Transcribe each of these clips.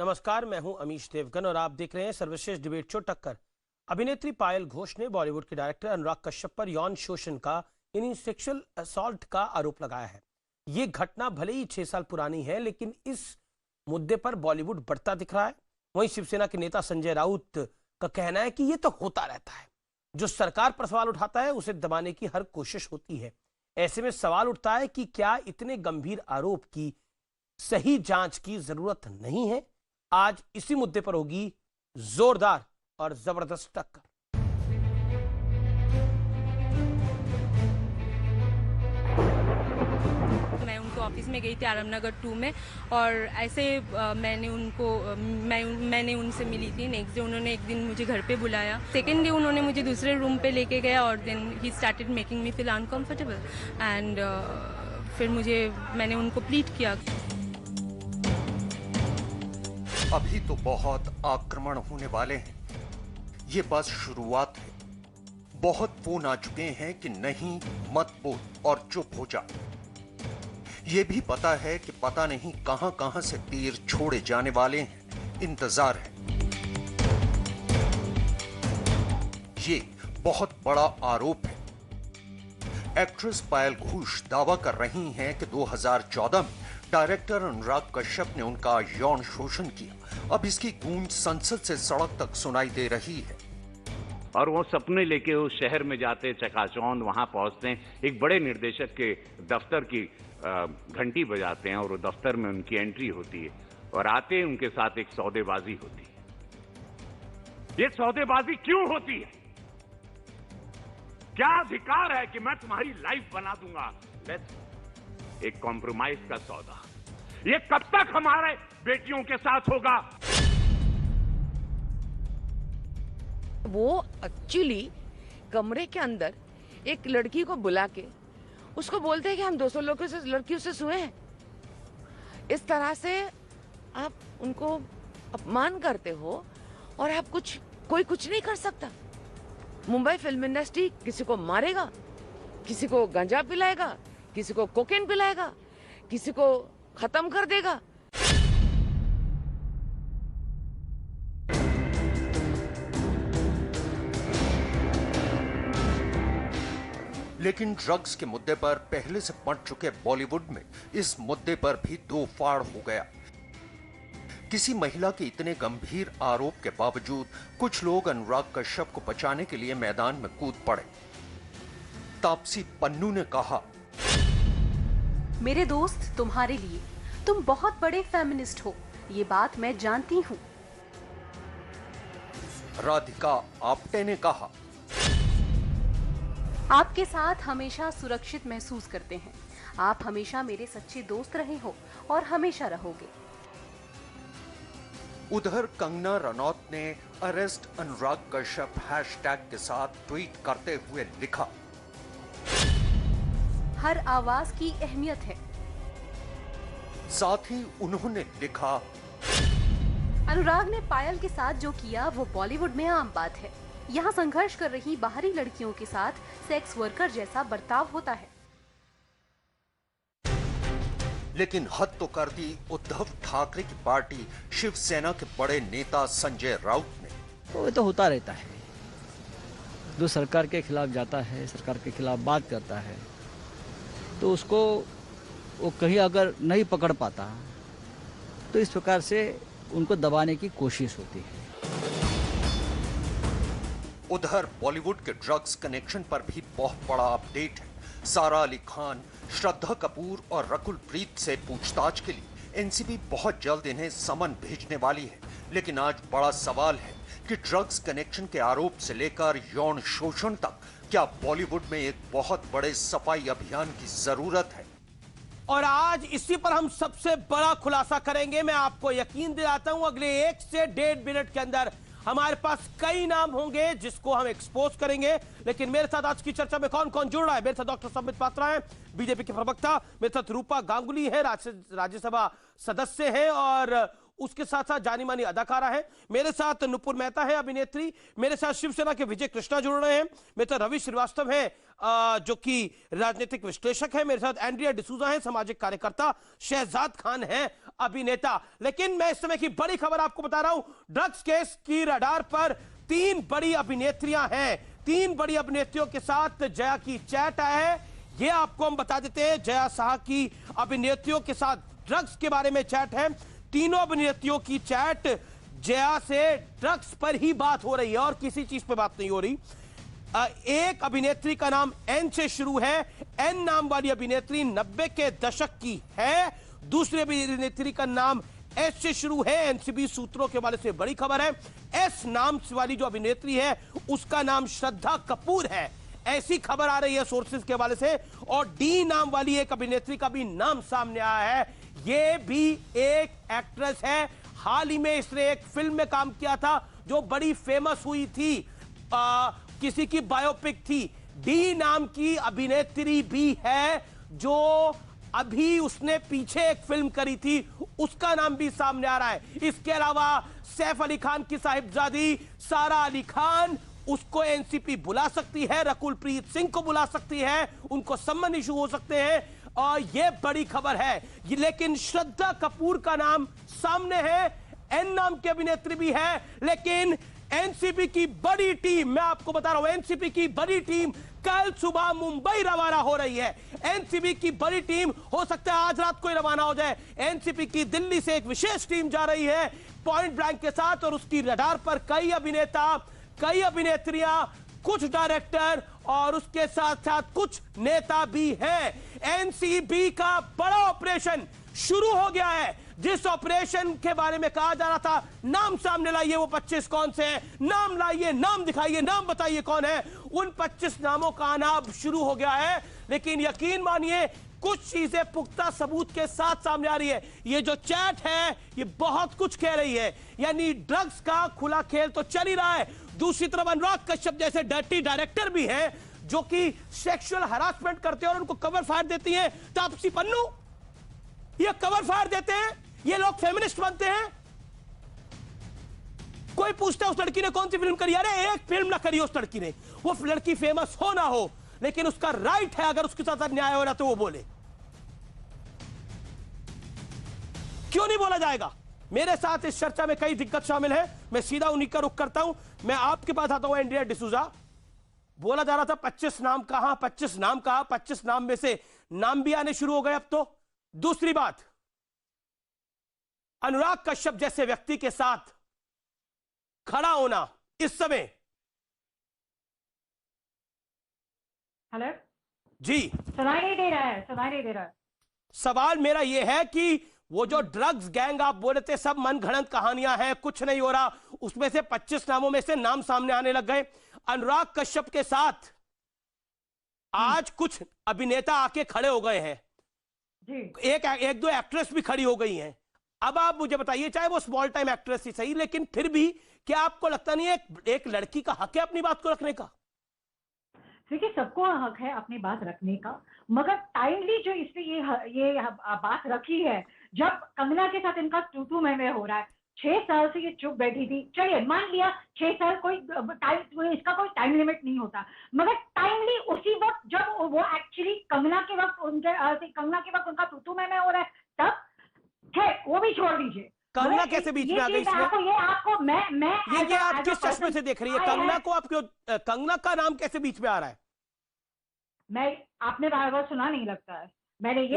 नमस्कार, मैं हूं अमीश देवगन और आप देख रहे हैं सर्वश्रेष्ठ डिबेट शो टक्कर। अभिनेत्री पायल घोष ने बॉलीवुड के डायरेक्टर अनुराग कश्यप पर यौन शोषण का यानी सेक्सुअल असॉल्ट का आरोप लगाया है। ये घटना भले ही 6 साल पुरानी है, लेकिन इस मुद्दे पर बॉलीवुड बढ़ता दिख रहा है। वहीं शिवसेना के नेता संजय राउत का कहना है कि ये तो होता रहता है, जो सरकार पर सवाल उठाता है उसे दबाने की हर कोशिश होती है। ऐसे में सवाल उठता है कि क्या इतने गंभीर आरोप की सही जांच की जरूरत नहीं है। आज इसी मुद्दे पर होगी जोरदार और जबरदस्त टक्कर। मैं उनको ऑफिस में गई थी आरामनगर 2 में और ऐसे मैंने उनसे मिली थी। नेक्स्ट डे उन्होंने एक दिन मुझे घर पे बुलाया। सेकेंड डे उन्होंने मुझे दूसरे रूम पे लेके गया और then he started making me feel uncomfortable and फिर मैंने उनको प्लीड किया। अभी तो बहुत आक्रमण होने वाले हैं, ये बस शुरुआत है। बहुत फोन आ चुके हैं कि नहीं मत बोल और चुप हो जा। ये भी पता है कि पता नहीं कहां कहां से तीर छोड़े जाने वाले हैं, इंतजार है। ये बहुत बड़ा आरोप है। एक्ट्रेस पायल घोष दावा कर रही हैं कि 2014 में डायरेक्टर अनुराग कश्यप ने उनका यौन शोषण किया। अब इसकी गूंज संसद से सड़क तक सुनाई दे रही है। और वो सपने लेके उस शहर में जाते, चकाचौंध वहां पहुंचते हैं, एक बड़े निर्देशक के दफ्तर की घंटी बजाते हैं और वो दफ्तर में उनकी एंट्री होती है और आते ही उनके साथ एक सौदेबाजी होती है। ये सौदेबाजी क्यों होती है? क्या अधिकार है कि मैं तुम्हारी लाइफ बना दूंगा? एक कॉम्प्रोमाइज का सौदा। ये कब तक हमारे बेटियों के साथ होगा? वो एक्चुअली कमरे के अंदर एक लड़की को बुला के उसको बोलते हैं कि हम 200 लड़कियों से सोए हैं। इस तरह से आप उनको अपमान करते हो और आप कोई कुछ नहीं कर सकता। मुंबई फिल्म इंडस्ट्री किसी को मारेगा, किसी को गांजा पिलाएगा, किसी को कोकेन पिलाएगा, किसी को खत्म कर देगा। लेकिन ड्रग्स के मुद्दे पर पहले से पट चुके बॉलीवुड में इस मुद्दे पर भी दो फाड़ हो गया। किसी महिला के इतने गंभीर आरोप के बावजूद कुछ लोग अनुराग कश्यप को बचाने के लिए मैदान में कूद पड़े। तापसी पन्नू ने कहा, मेरे दोस्त, तुम्हारे लिए तुम बहुत बड़े फेमिनिस्ट हो, ये बात मैं जानती हूँ। राधिका आप्टे ने कहा, आपके साथ हमेशा सुरक्षित महसूस करते हैं। आप हमेशा मेरे सच्चे दोस्त रहे हो और हमेशा रहोगे। उधर कंगना रनौत ने अरेस्ट अनुराग कश्यप हैशटैग के साथ ट्वीट करते हुए लिखा, हर आवाज की अहमियत है। साथ ही उन्होंने लिखा, अनुराग ने पायल के साथ जो किया वो बॉलीवुड में आम बात है। यहाँ संघर्ष कर रही बाहरी लड़कियों के साथ सेक्स वर्कर जैसा बर्ताव होता है। लेकिन हद तो कर दी उद्धव ठाकरे की पार्टी शिवसेना के बड़े नेता संजय राउत ने। तो ये तो होता रहता है, जो सरकार के खिलाफ जाता है, सरकार के खिलाफ बात करता है, तो उसको वो कहीं अगर नहीं पकड़ पाता तो इस प्रकार से उनको दबाने की कोशिश होती है। उधर बॉलीवुड के ड्रग्स कनेक्शन पर भी बहुत बड़ा अपडेट है। सारा अली खान, श्रद्धा कपूर और रकुल प्रीत से पूछताछ के लिए एनसीबी बहुत जल्द इन्हें समन भेजने वाली है। लेकिन आज बड़ा सवाल है कि ड्रग्स कनेक्शन के आरोप से लेकर यौन शोषण तक क्या बॉलीवुड में एक बहुत बड़े सफाई अभियान की जरूरत है? और आज इसी पर हम सबसे बड़ा खुलासा करेंगे। मैं आपको यकीन दिलाता हूं, अगले 1 से 1.5 मिनट के अंदर हमारे पास कई नाम होंगे जिसको हम एक्सपोज करेंगे। लेकिन मेरे साथ आज की चर्चा में कौन कौन जुड़ रहा है? मेरे साथ डॉक्टर संबित पात्रा हैं, बीजेपी के प्रवक्ता। मेरे साथ रूपा गांगुली है, राज्यसभा सदस्य हैं और उसके साथ साथ जानी मानी अदाकारा है। मेरे साथ नुपुर मेहता है, अभिनेत्री। मेरे साथ शिवसेना के विजय कृष्णा जुड़ रहे हैं। मेरे साथ रवि श्रीवास्तव है जो कि राजनीतिक विश्लेषक है। मेरे साथ एंड्रिया डिसूजा है, सामाजिक कार्यकर्ता। शहजाद खान है, अभिनेता। लेकिन मैं इस समय की बड़ी खबर आपको बता रहा हूं, ड्रग्स केस की रडार पर 3 बड़ी अभिनेत्रियां हैं। 3 बड़ी अभिनेत्रियों के साथ जया की चैट है, ये आपको हम बता देते हैं। जया शाह की अभिनेत्रियों के साथ ड्रग्स के बारे में चैट है। तीनों अभिनेत्रियों की चैट, जया से ड्रग्स पर ही बात हो रही है और किसी चीज पर बात नहीं हो रही। एक अभिनेत्री का नाम एन से शुरू है। एन नाम वाली अभिनेत्री 90 के दशक की है। दूसरी अभिनेत्री का नाम एस से शुरू है। एनसीबी सूत्रों के वाले से बड़ी खबर है, एस नाम वाली जो अभिनेत्री है उसका नाम श्रद्धा कपूर है, ऐसी खबर आ रही है सोर्सेज के हवाले से। और डी नाम वाली एक अभिनेत्री का भी नाम सामने आया है, ये भी एक एक्ट्रेस है। हाल ही में इसने एक फिल्म में काम किया था जो बड़ी फेमस हुई थी, किसी की बायोपिक थी। डी नाम की अभिनेत्री भी है जो अभी उसने पीछे एक फिल्म करी थी, उसका नाम भी सामने आ रहा है। इसके अलावा सैफ अली खान की साहिबजादी सारा अली खान, उसको एनसीपी बुला सकती है, रकुल प्रीत सिंह को बुला सकती है, उनको सम्मन इशू हो सकते हैं और यह बड़ी खबर है। लेकिन श्रद्धा कपूर का नाम सामने है, एन नाम की अभिनेत्री भी है। लेकिन एनसीपी की बड़ी टीम, मैं आपको बता रहा हूं, एनसीपी की बड़ी टीम कल सुबह मुंबई रवाना हो रही है। एनसीबी की बड़ी टीम हो सकता है आज रात को ही रवाना हो जाए। एनसीबी की दिल्ली से एक विशेष टीम जा रही है पॉइंट ब्लैंक के साथ, और उसकी रडार पर कई अभिनेता, कई अभिनेत्रियां, कुछ डायरेक्टर और उसके साथ साथ कुछ नेता भी हैं। एनसीबी का बड़ा ऑपरेशन शुरू हो गया है। जिस ऑपरेशन के बारे में कहा जा रहा था, नाम सामने लाइए, वो 25 कौन से हैं, नाम लाइए, नाम दिखाइए, नाम बताइए कौन है, उन 25 नामों का आना अब शुरू हो गया है। लेकिन यकीन मानिए कुछ चीजें पुख्ता सबूत के साथ सामने आ रही है। ये जो चैट है ये बहुत कुछ कह रही है, यानी ड्रग्स का खुला खेल तो चल ही रहा है। दूसरी तरफ अनुराग कश्यप जैसे डर्टी डायरेक्टर भी हैं जो कि सेक्सुअल हरासमेंट करते हैं और उनको कवर फायर देती हैं। तापसी पन्नू ये कवर फायर देते हैं, ये लोग फेमिनिस्ट बनते हैं। कोई पूछता है उस लड़की ने कौन सी फिल्म करी, अरे एक फिल्म ना करी उस लड़की ने, वो लड़की फेमस हो ना हो, लेकिन उसका राइट है अगर उसके साथ अन्याय हो रहा तो वो बोले। क्यों नहीं बोला जाएगा? मेरे साथ इस चर्चा में कई दिग्गज शामिल हैं, मैं सीधा उन्हीं का रुख करता हूं। मैं आपके पास आता हूं एंड्रिया डिसूजा। बोला जा रहा था 25 नाम कहां, 25 नाम कहां, 25 नाम में से नाम भी आने शुरू हो गए अब तो। दूसरी बात, अनुराग कश्यप जैसे व्यक्ति के साथ खड़ा होना इस समय। हेलो जी, सुनाई नहीं दे रहा है, सुनाई नहीं दे रहा है। सवाल मेरा यह है कि वो जो ड्रग्स गैंग आप बोले थे सब मनगढ़ंत कहानियां हैं, कुछ नहीं हो रहा, उसमें से 25 नामों में से नाम सामने आने लग गए। अनुराग कश्यप के साथ आज कुछ अभिनेता आके खड़े हो गए हैं जी, एक दो एक्ट्रेस भी खड़ी हो गई हैं। अब आप मुझे बताइए, चाहे वो स्मॉल टाइम एक्ट्रेस ही सही, लेकिन फिर भी क्या आपको लगता नहीं है एक लड़की का हक है अपनी बात को रखने का? देखिए सबको हक है अपनी बात रखने का, मगर टाइमली जो इसने ये बात रखी है, जब कंगना के साथ इनका टू में हो रहा है, 6 साल से ये चुप बैठी थी। चलिए मान लिया 6 साल कोई टाइम, इसका कोई टाइम लिमिट नहीं होता, मगर टाइमली उसी वक्त जब वो एक्चुअली कंगना के वक्त उनका टू में हो रहा है, तब है वो भी छोड़ दीजिए। कंगना कैसे बीच में आ गई इसमें? ये आपको मैं ये आप किस चश्मे से देख रही है? कंगना को आप क्यों, कंगना का नाम कैसे बीच में आ रहा है? आपने बार सुना नहीं लगता है, मैंने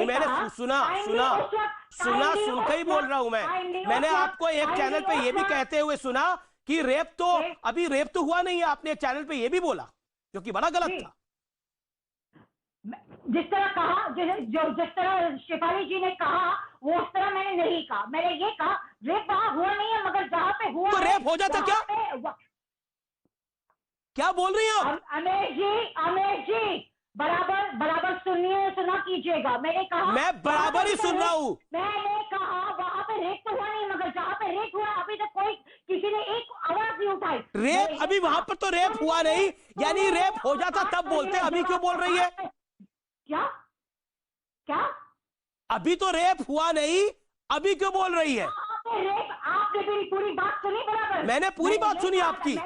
सुना सुनकर ही बोल रहा हूं मैं। मैंने आपको एक चैनल पे ये भी कहते हुए सुना कि रेप तो अभी रेप तो हुआ नहीं है, आपने चैनल पे ये भी बोला, जो कि बड़ा गलत था। जिस तरह कहा, जिस तरह शेफाली जी ने कहा, वो उस तरह मैंने नहीं कहा। मैंने ये कहा रेप वहां हुआ नहीं है, मगर जहां पे हुआ तो रेप हो जाता क्या बोल रही हैं आप? अमेश जी बराबर सुना कीजिएगा। मैंने कहा मैं बराबर ही सुन रहा हूँ। मैंने कहा वहां पे रेप तो हुआ नहीं, मगर जहां पे रेप हुआ अभी तक किसी ने एक आवाज नहीं उठाई। रेप अभी वहां पर तो रेप हुआ नहीं, यानी रेप हो जाता तब बोलते, अभी क्यों बोल रही है? क्या अभी तो रेप हुआ नहीं, अभी क्यों बोल रही है? आपने मेरी पूरी बात सुनी बराबर? मैंने पूरी बात सुनी आपकी,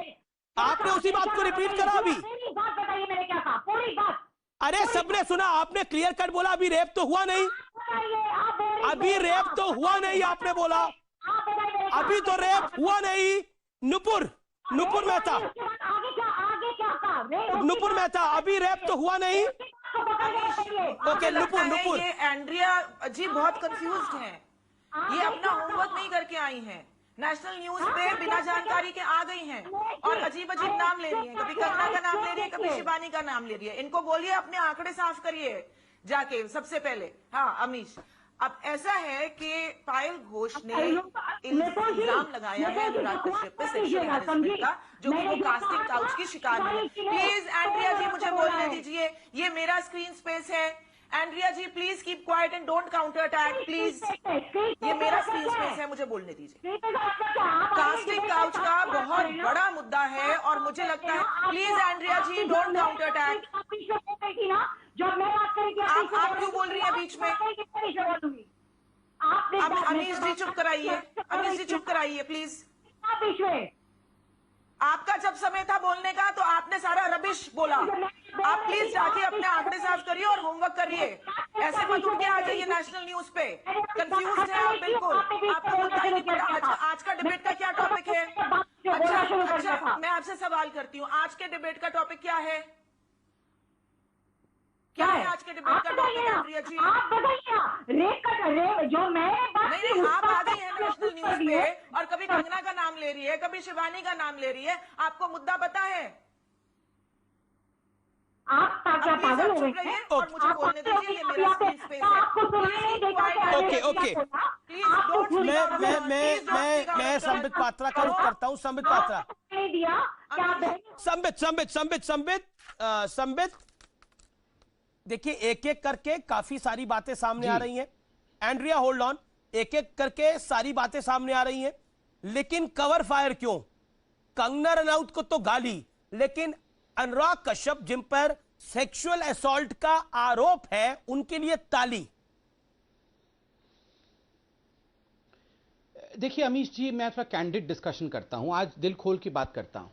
आपने उसी बात को रिपीट करा। अभी बात बताइए मैंने क्या कहा, पूरी बात। अरे सबने सुना, आपने क्लियर कट बोला अभी रेप तो हुआ नहीं। अभी रेप तो हुआ नहीं, आपने बोला अभी तो रेप हुआ नहीं। नुपुर मेहता, नुपुर मेहता, अभी रेप तो हुआ नहीं। ओके नुपुर, ये एंड्रिया जी बहुत कंफ्यूज्ड हैं, ये अपना होमवर्क नहीं करके आई हैं, नेशनल न्यूज पे बिना जानकारी के आ गई हैं और अजीब अजीब नाम ले रही हैं, कभी कंगना का नाम ले रही है, कभी शिवानी का नाम ले रही है। इनको बोलिए अपने आंकड़े साफ करिए जाके सबसे पहले। हाँ अमीश, अब ऐसा है कि पायल घोष ने इल्जाम लगाया है अनुराग कश्यप पे सेक्सुअल हैरेसमेंट का, जो कि वो कास्टिंग काउच की शिकार है। प्लीज एंड्रिया जी मुझे बोलने दीजिए, ये मेरा स्क्रीन स्पेस है। Andrea ji please keep quiet and don't counter attack please, ये मेरा स्क्रीन स्पेस है, मुझे बोलने दीजिए। कास्टिंग काउच का बहुत बड़ा मुद्दा है और मुझे लगता है, please Andrea ji don't counter attack. आप क्यों बोल रही हैं बीच में? अब अमीश जी चुप कराइए, अमीश जी चुप कराइए प्लीज। आपका जब समय था बोलने का तो आपने सारा रबिश बोला। आप प्लीज जाके अपने आंकड़े साफ करिए और होमवर्क करिए, ऐसे मत उठ के आ जाइए नेशनल न्यूज पे। कंफ्यूज है आप बिल्कुल, आपको मुद्दा ही नहीं पता। अच्छा आज का डिबेट का क्या टॉपिक है? अच्छा मैं आपसे सवाल करती हूँ, आज के डिबेट का टॉपिक क्या है? क्या है आज के डिबेट का टॉपिक एंड्रिया जी? नहीं आप आ गई हैं नेशनल न्यूज पे और कभी कंगना का नाम ले रही है, कभी शिवानी का नाम ले रही है, आपको मुद्दा पता है? आप क्या पागल हो गए हैं? और मुझे बोलने दीजिए, ये मेरा स्क्रीन स्पेस है। ओके मैं संबित पात्रा का रुख करता हूँ। संबित पात्रा, संबित देखिए एक एक करके काफी सारी बातें सामने आ रही हैं। एंड्रिया होल्ड ऑन, एक एक करके सारी बातें सामने आ रही हैं, लेकिन कवर फायर क्यों? कंगना रनौत को तो गाली, लेकिन अनुराग कश्यप जिन पर सेक्सुअल असॉल्ट का आरोप है उनके लिए ताली। देखिए अमीश जी, मैं थोड़ा कैंडिड डिस्कशन करता हूं, आज दिल खोल की बात करता हूं।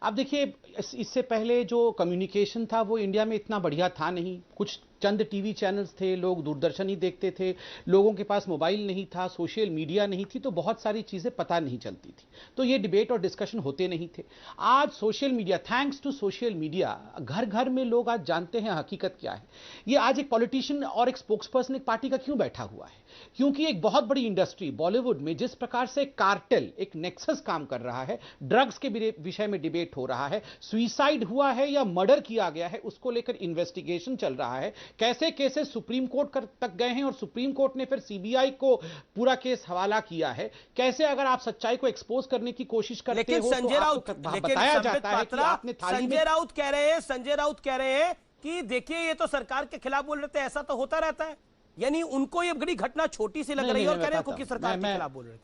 अब देखिए इससे पहले जो कम्युनिकेशन था वो इंडिया में इतना बढ़िया था नहीं, कुछ चंद टीवी चैनल्स थे, लोग दूरदर्शन ही देखते थे, लोगों के पास मोबाइल नहीं था, सोशल मीडिया नहीं थी, तो बहुत सारी चीज़ें पता नहीं चलती थी, तो ये डिबेट और डिस्कशन होते नहीं थे। आज social media, thanks to social media, घर घर में लोग आज जानते हैं हकीकत क्या है। ये आज एक पॉलिटिशियन और एक स्पोक्सपर्सन एक पार्टी का क्यों बैठा हुआ है? क्योंकि एक बहुत बड़ी इंडस्ट्री बॉलीवुड में जिस प्रकार से कार्टेल, एक नेक्सस काम कर रहा है, ड्रग्स के विषय में डिबेट हो रहा है, सुइसाइड हुआ है या मर्डर किया गया है उसको लेकर इन्वेस्टिगेशन चल रहा है, कैसे केसेस सुप्रीम कोर्ट तक गए हैं और सुप्रीम कोर्ट ने फिर सीबीआई को पूरा केस हवाला किया है, कैसे अगर आप सच्चाई को एक्सपोज करने की कोशिश करते हो संजय राउत बताया जाता है कि आपने थाली में। संजय राउत कह रहे हैं कि देखिए ये तो सरकार के खिलाफ बोल रहे थे, ऐसा तो होता रहता है, यानी उनको ये बड़ी घटना छोटी सी लग रही है और कह रहे हैं कि सरकार के खिलाफ बोल रहे थे।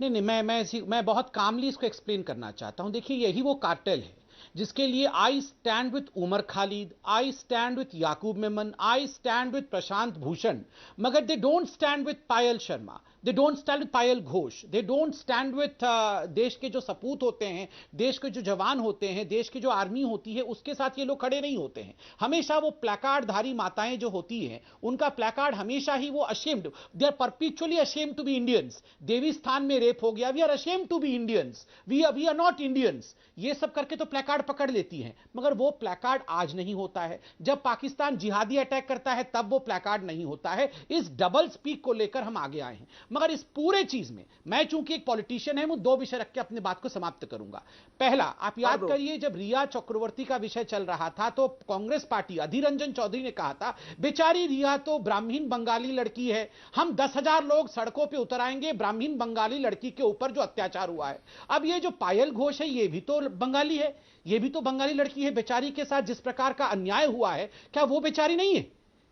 नहीं, मैं बहुत कामली इसको एक्सप्लेन करना चाहता हूं। देखिए यही वो कार्टेल है जिसके लिए I stand with Umar Khalid, I stand with Yakub Memon, I stand with Prashant Bhushan, मगर they don't stand with Payal Sharma, they don't stand with Payal Ghosh, they don't stand with देश के जो सपूत होते हैं, देश के जो जवान होते हैं, देश की जो आर्मी होती है, उसके साथ ये लोग खड़े नहीं होते हैं। हमेशा वो प्लैकार्डधारी माताएं जो होती हैं, उनका प्लैकार्ड हमेशा ही वो ashamed, they are perpetually ashamed to be Indians. देवी स्थान में रेप हो गया, we are ashamed to be Indians, we are not Indians, ये सब करके तो प्लैकार्ड पकड़ लेती हैं, मगर वो प्लैकार्ड आज नहीं होता है। जब पाकिस्तान जिहादी अटैक करता है तब वो प्लैकार्ड नहीं होता है। इस डबल स्पीक को लेकर हम आगे आए हैं, मगर इस पूरे चीज में मैं चूंकि एक पॉलिटिशियन है, मैं दो विषय रख के अपनी बात को समाप्त करूंगा। पहला, आप याद करिए जब रिया चक्रवर्ती का विषय चल रहा था तो कांग्रेस पार्टी, अधीर रंजन चौधरी ने कहा था बेचारी रिया तो ब्राह्मीण बंगाली लड़की है, हम 10,000 लोग सड़कों पर उतर आएंगे ब्राह्मीण बंगाली लड़की के ऊपर जो अत्याचार हुआ है। अब ये जो पायल घोष है ये भी तो बंगाली है, ये भी तो बंगाली लड़की है, बेचारी के साथ जिस प्रकार का अन्याय हुआ है क्या वो बेचारी नहीं है?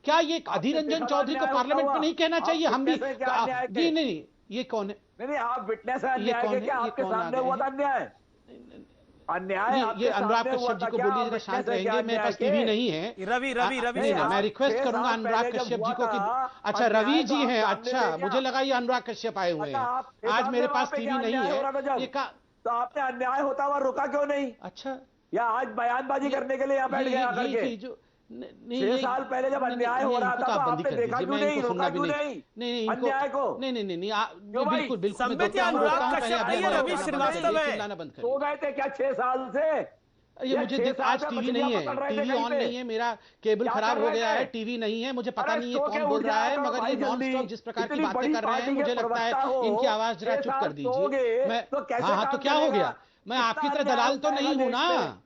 क्या ये अधीर रंजन चौधरी को पार्लियामेंट में नहीं कहना चाहिए? हम भी नहीं, ये कौन है? नहीं आप विटनेस है अन्याय के, क्या आपके सामने हुआ था अन्याय? अन्याय ये अनुराग कश्यप जी को बोलिए जरा शांत रहेंगे, मेरे पास टीवी नहीं है। रवि मैं रिक्वेस्ट करूंगा अनुराग कश्यप जी को कि अच्छा रवि जी हैं, अच्छा मुझे लगा ये अनुराग कश्यप आए हुए हैं, आज मेरे पास टीवी नहीं है। तो आपने अन्याय होता हुआ रुका क्यों नहीं? अच्छा, या आज बयानबाजी करने के लिए यहाँ बैठ गया करके? 6 साल पहले जब अन्याय हो रहा था तो आपने देखा क्यों नहीं, रोका क्यों नहीं अन्याय को? नहीं बिल्कुल बिल्कुल संबित या अनुराग कश्यप नहीं है, रवि श्रीवास्तव है। सो गए थे क्या 6 साल से? ये मुझे आज टीवी नहीं है, टीवी ऑन नहीं है, मेरा केबल खराब हो गया है, टीवी नहीं है, मुझे पता नहीं है कौन बोल रहा है, मगर ये नॉन स्टॉप जिस प्रकार की बातें कर रहे हैं मुझे लगता है इनकी आवाज जरा चुप कर दीजिए। मैं हाँ तो क्या हो गया, मैं आपकी तरह दलाल तो नहीं हूं ना,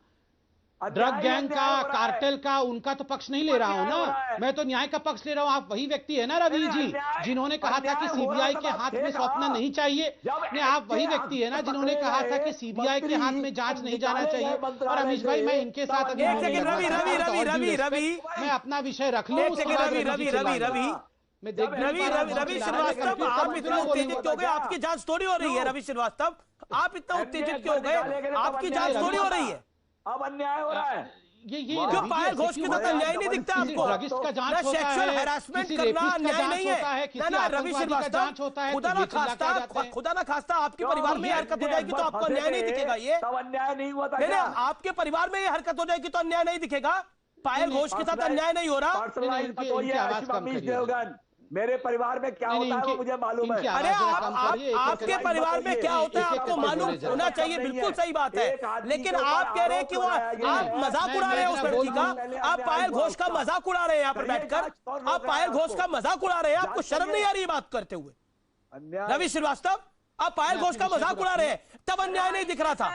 ड्रग गैंग का, कार्टेल का, उनका तो पक्ष नहीं ले रहा हूं ना, मैं तो न्याय का पक्ष ले रहा हूं। आप वही व्यक्ति है ना रवि जी जिन्होंने कहा था कि सीबीआई के हाथ में सौंपना नहीं चाहिए, नहीं आप वही व्यक्ति है ना जिन्होंने कहा था कि सीबीआई के हाथ में जांच नहीं जाना चाहिए। और अमीश भाई मैं इनके साथ रवि मैं अपना विषय रख लूं, रवि श्रीवास्तव आप इतना उत्तेजित क्यों गए? आपकी जांच थोड़ी हो रही है रवि श्रीवास्तव, आप इतना उत्तेजित क्यों गए? आपकी जांच थोड़ी हो रही है, अब अन्याय हो रहा है। ये क्यों पायल घोष के साथ अन्याय नहीं दिखता आपको? का जांच होता है, सेक्सुअल हैरासमेंट करना अन्याय नहीं है ना रवि श्रीवास्तव, खुदा ना खास्ता आपके परिवार में हरकत हो जाएगी तो आपको अन्याय नहीं दिखेगा? ये अन्याय नहीं हुआ था, आपके परिवार में ये हरकत हो जाएगी तो अन्याय नहीं दिखेगा? पायल घोष के साथ अन्याय नहीं हो रहा? मेरे परिवार में क्या होता है वो मुझे मालूम है। अरे आपके परिवार में क्या होता है आपको मालूम होना चाहिए, बिल्कुल सही बात है, लेकिन आप कह रहे हैं कि वो आप मजाक उड़ा रहे हैं उस लड़की का, आप पायल घोष का मजाक उड़ा रहे हैं यहाँ पर बैठकर, आप पायल घोष का मजाक उड़ा रहे हैं, आपको शर्म नहीं आ रही बात करते हुए? रवि श्रीवास्तव आप पायल घोष का मजाक उड़ा रहे हैं, तब अन्याय नहीं दिख रहा था।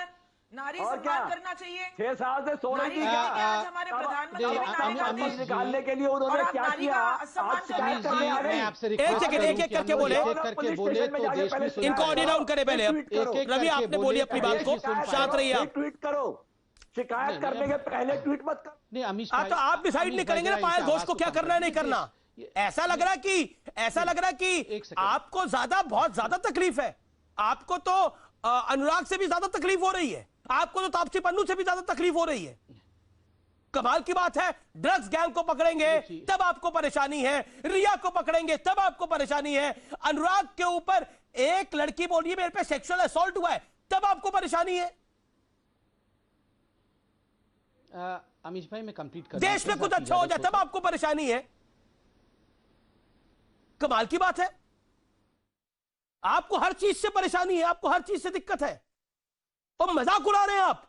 नारी सम्मान करना चाहिए। 6 साल से सो रही थी आज हमारे प्रधानमंत्री निकालने के लिए उन्होंने क्या किया? मैं आपसे एक एक करके बोले, इनको ऑडियो डाउन करे पहले। रवि आपने बोली अपनी बात को, शांत रहिए आप। ट्वीट करो, शिकायत करने के पहले ट्वीट मत करो। नहीं अमीश तो आप डिसाइड नहीं करेंगे ना पायल घोष को क्या करना है नहीं करना? ऐसा लग रहा कि आपको बहुत ज्यादा तकलीफ है, आपको तो अनुराग से भी ज्यादा तकलीफ हो रही है, आपको तो तापसी पन्नू से भी ज्यादा तकलीफ हो रही है। कमाल की बात है, ड्रग्स गैंग को पकड़ेंगे तब आपको परेशानी है, रिया को पकड़ेंगे तब आपको परेशानी है, अनुराग के ऊपर एक लड़की बोली मेरे पे सेक्सुअल असॉल्ट हुआ है तब आपको परेशानी है। अमीश भाई मैं कंप्लीट कर, देश में कुछ अच्छा हो जाए तब आपको परेशानी है। कमाल की बात है, आपको हर चीज से परेशानी है, आपको हर चीज से दिक्कत है और मजाक उड़ा रहे हैं आप।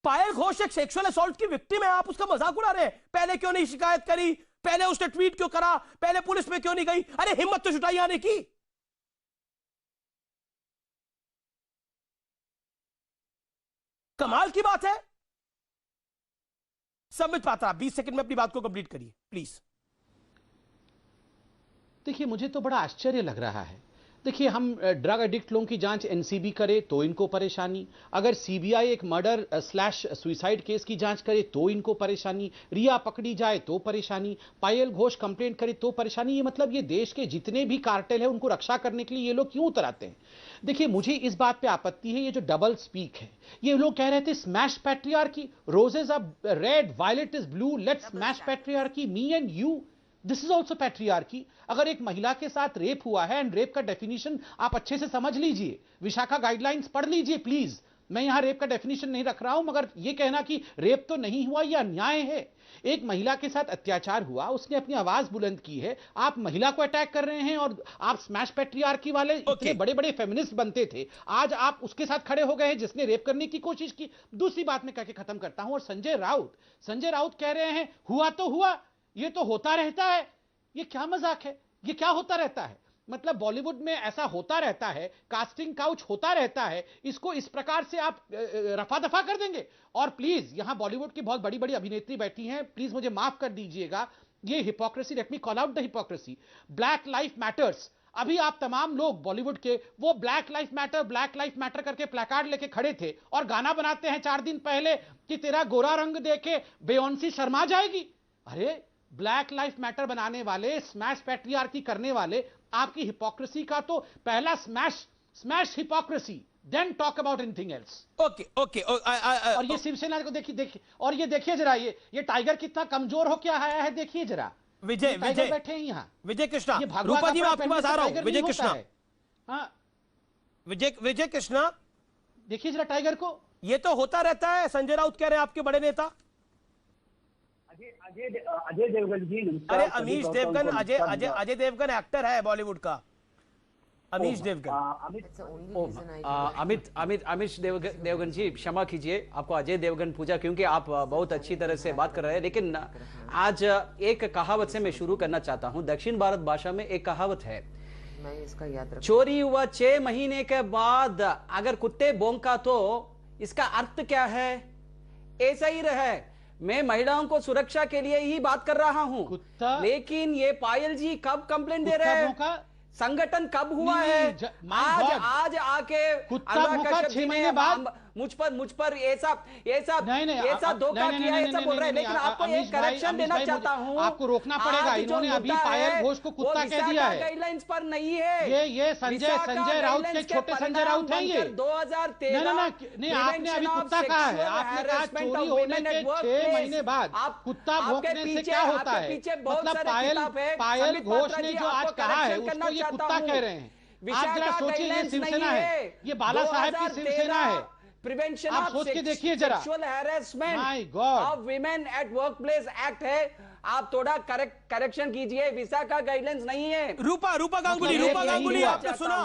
पायल घोष एक सेक्सुअल असॉल्ट की विक्टिम है, आप उसका मजाक उड़ा रहे हैं। पहले क्यों नहीं शिकायत करी, पहले उसने ट्वीट क्यों करा, पहले पुलिस में क्यों नहीं गई? अरे हिम्मत तो जुटाई आने की। कमाल की बात है। संबित पात्रा 20 सेकंड में अपनी बात को कंप्लीट करिए प्लीज। देखिए मुझे तो बड़ा आश्चर्य लग रहा है। देखिए हम ड्रग एडिक्ट लोगों की जांच एनसीबी करे तो इनको परेशानी, अगर सीबीआई एक मर्डर स्लैश सुसाइड केस की जांच करे तो इनको परेशानी, रिया पकड़ी जाए तो परेशानी, पायल घोष कंप्लेंट करे तो परेशानी। ये मतलब ये देश के जितने भी कार्टेल है उनको रक्षा करने के लिए ये लोग क्यों उतर आते हैं? देखिए मुझे इस बात पे आपत्ति है, ये जो डबल स्पीक है। ये लोग कह रहे थे smash patriarchy, roses are red violet is blue, let's smash patriarchy, me and you, this is also patriarchy. अगर एक महिला के साथ रेप हुआ है, एंड रेप का डेफिनेशन आप अच्छे से समझ लीजिए, विशाखा गाइडलाइंस पढ़ लीजिए प्लीज। मैं यहां रेप का डेफिनेशन नहीं रख रहा हूं, मगर यह कहना कि रेप तो नहीं हुआ यह अन्याय है। एक महिला के साथ अत्याचार हुआ, उसने अपनी आवाज बुलंद की है, आप महिला को अटैक कर रहे हैं और आप स्मैश पैट्रियार्की वाले इतने बड़े बड़े फेमिनिस्ट बनते थे, आज आप उसके साथ खड़े हो गए हैं जिसने रेप करने की कोशिश की। दूसरी बात मैं कह के खत्म करता हूं। और संजय राउत कह रहे हैं हुआ तो हुआ, ये तो होता रहता है। ये क्या मजाक है? ये क्या होता रहता है? मतलब बॉलीवुड में ऐसा होता रहता है, कास्टिंग काउच होता रहता है, इसको इस प्रकार से आप रफा दफा कर देंगे? और प्लीज यहां बॉलीवुड की बहुत बड़ी बड़ी अभिनेत्री बैठी हैं, प्लीज मुझे माफ कर दीजिएगा, ये hypocrisy, let me call out the hypocrisy. Black life matters, अभी आप तमाम लोग बॉलीवुड के वो ब्लैक लाइफ मैटर करके प्लेकार्ड लेके खड़े थे और गाना बनाते हैं 4 दिन पहले कि तेरा गोरा रंग देखे बेयोंसी शर्मा जाएगी। अरे ब्लैक लाइफ मैटर बनाने वाले, स्मैश पैट्रियार्की करने वाले, आपकी हिपोक्रेसी का तो पहला smash hypocrisy, then talk about anything else. Okay और ये शिवसेना को देखिए और ये देखिए जरा, ये टाइगर कितना कमजोर होके आया है, देखिए जरा। विजय बैठे हैं यहाँ, विजय कृष्णा, रूपा जी मैं आपके पास आ रहा हूं। विजय कृष्णा, हाँ विजय कृष्णा देखिए जरा टाइगर को, ये तो होता रहता है, संजय राउत कह रहे हैं आपके बड़े नेता। अजय देवगन जी, अरे अमीश देवगन, अजय देवगन एक्टर है बॉलीवुड का, अमीश देवगन। अमित देवगन जी, क्षमा कीजिए, आपको अजय देवगन पूछा क्योंकि आप बहुत अच्छी तरह से बात कर रहे हैं, लेकिन आज एक कहावत से मैं शुरू करना चाहता हूं। दक्षिण भारत भाषा में एक कहावत है, मैं इसका याद रखूं। चोरी हुआ 6 महीने के बाद अगर कुत्ते भौंका तो इसका अर्थ क्या है? ऐसा ही रहे, मैं महिलाओं को सुरक्षा के लिए ही बात कर रहा हूं, लेकिन ये पायल जी कब कंप्लेंट दे रहे हैं? संगठन कब हुआ है? आज आके अनुराग कश्यप ने मुझ पर ऐसा धोखा किया, ऐसा बोल रहे हैं। लेकिन आपको एक करेक्शन देना चाहता हूं, आपको रोकना पड़ेगा। इन्होंने अभी पायल घोष को कुत्ता कह दिया है, गाइडलाइंस पर नहीं है। ये संजय राउत के छोटे संजय राउत हैं ये। 2013 नहीं, आपने अभी कुत्ता कहा है, आपने कहा चोरी होने के 6 महीने बाद कुत्ता भौंकने से क्या होता है? मतलब पायल घोष ने जो आज कहा है उसको ये कुत्ता कह रहे हैं। आप जरा सोचिए, ये शिवसेना है, ये बाला साहेब की शिवसेना है। प्रिवेंशन आप सोच के देखिए जरा, sexual harassment of women at work place act है। आप थोड़ा करेक्शन कीजिए, विशाखा गाइडलाइंस नहीं है। रूपा गांगुली, आपने सुना?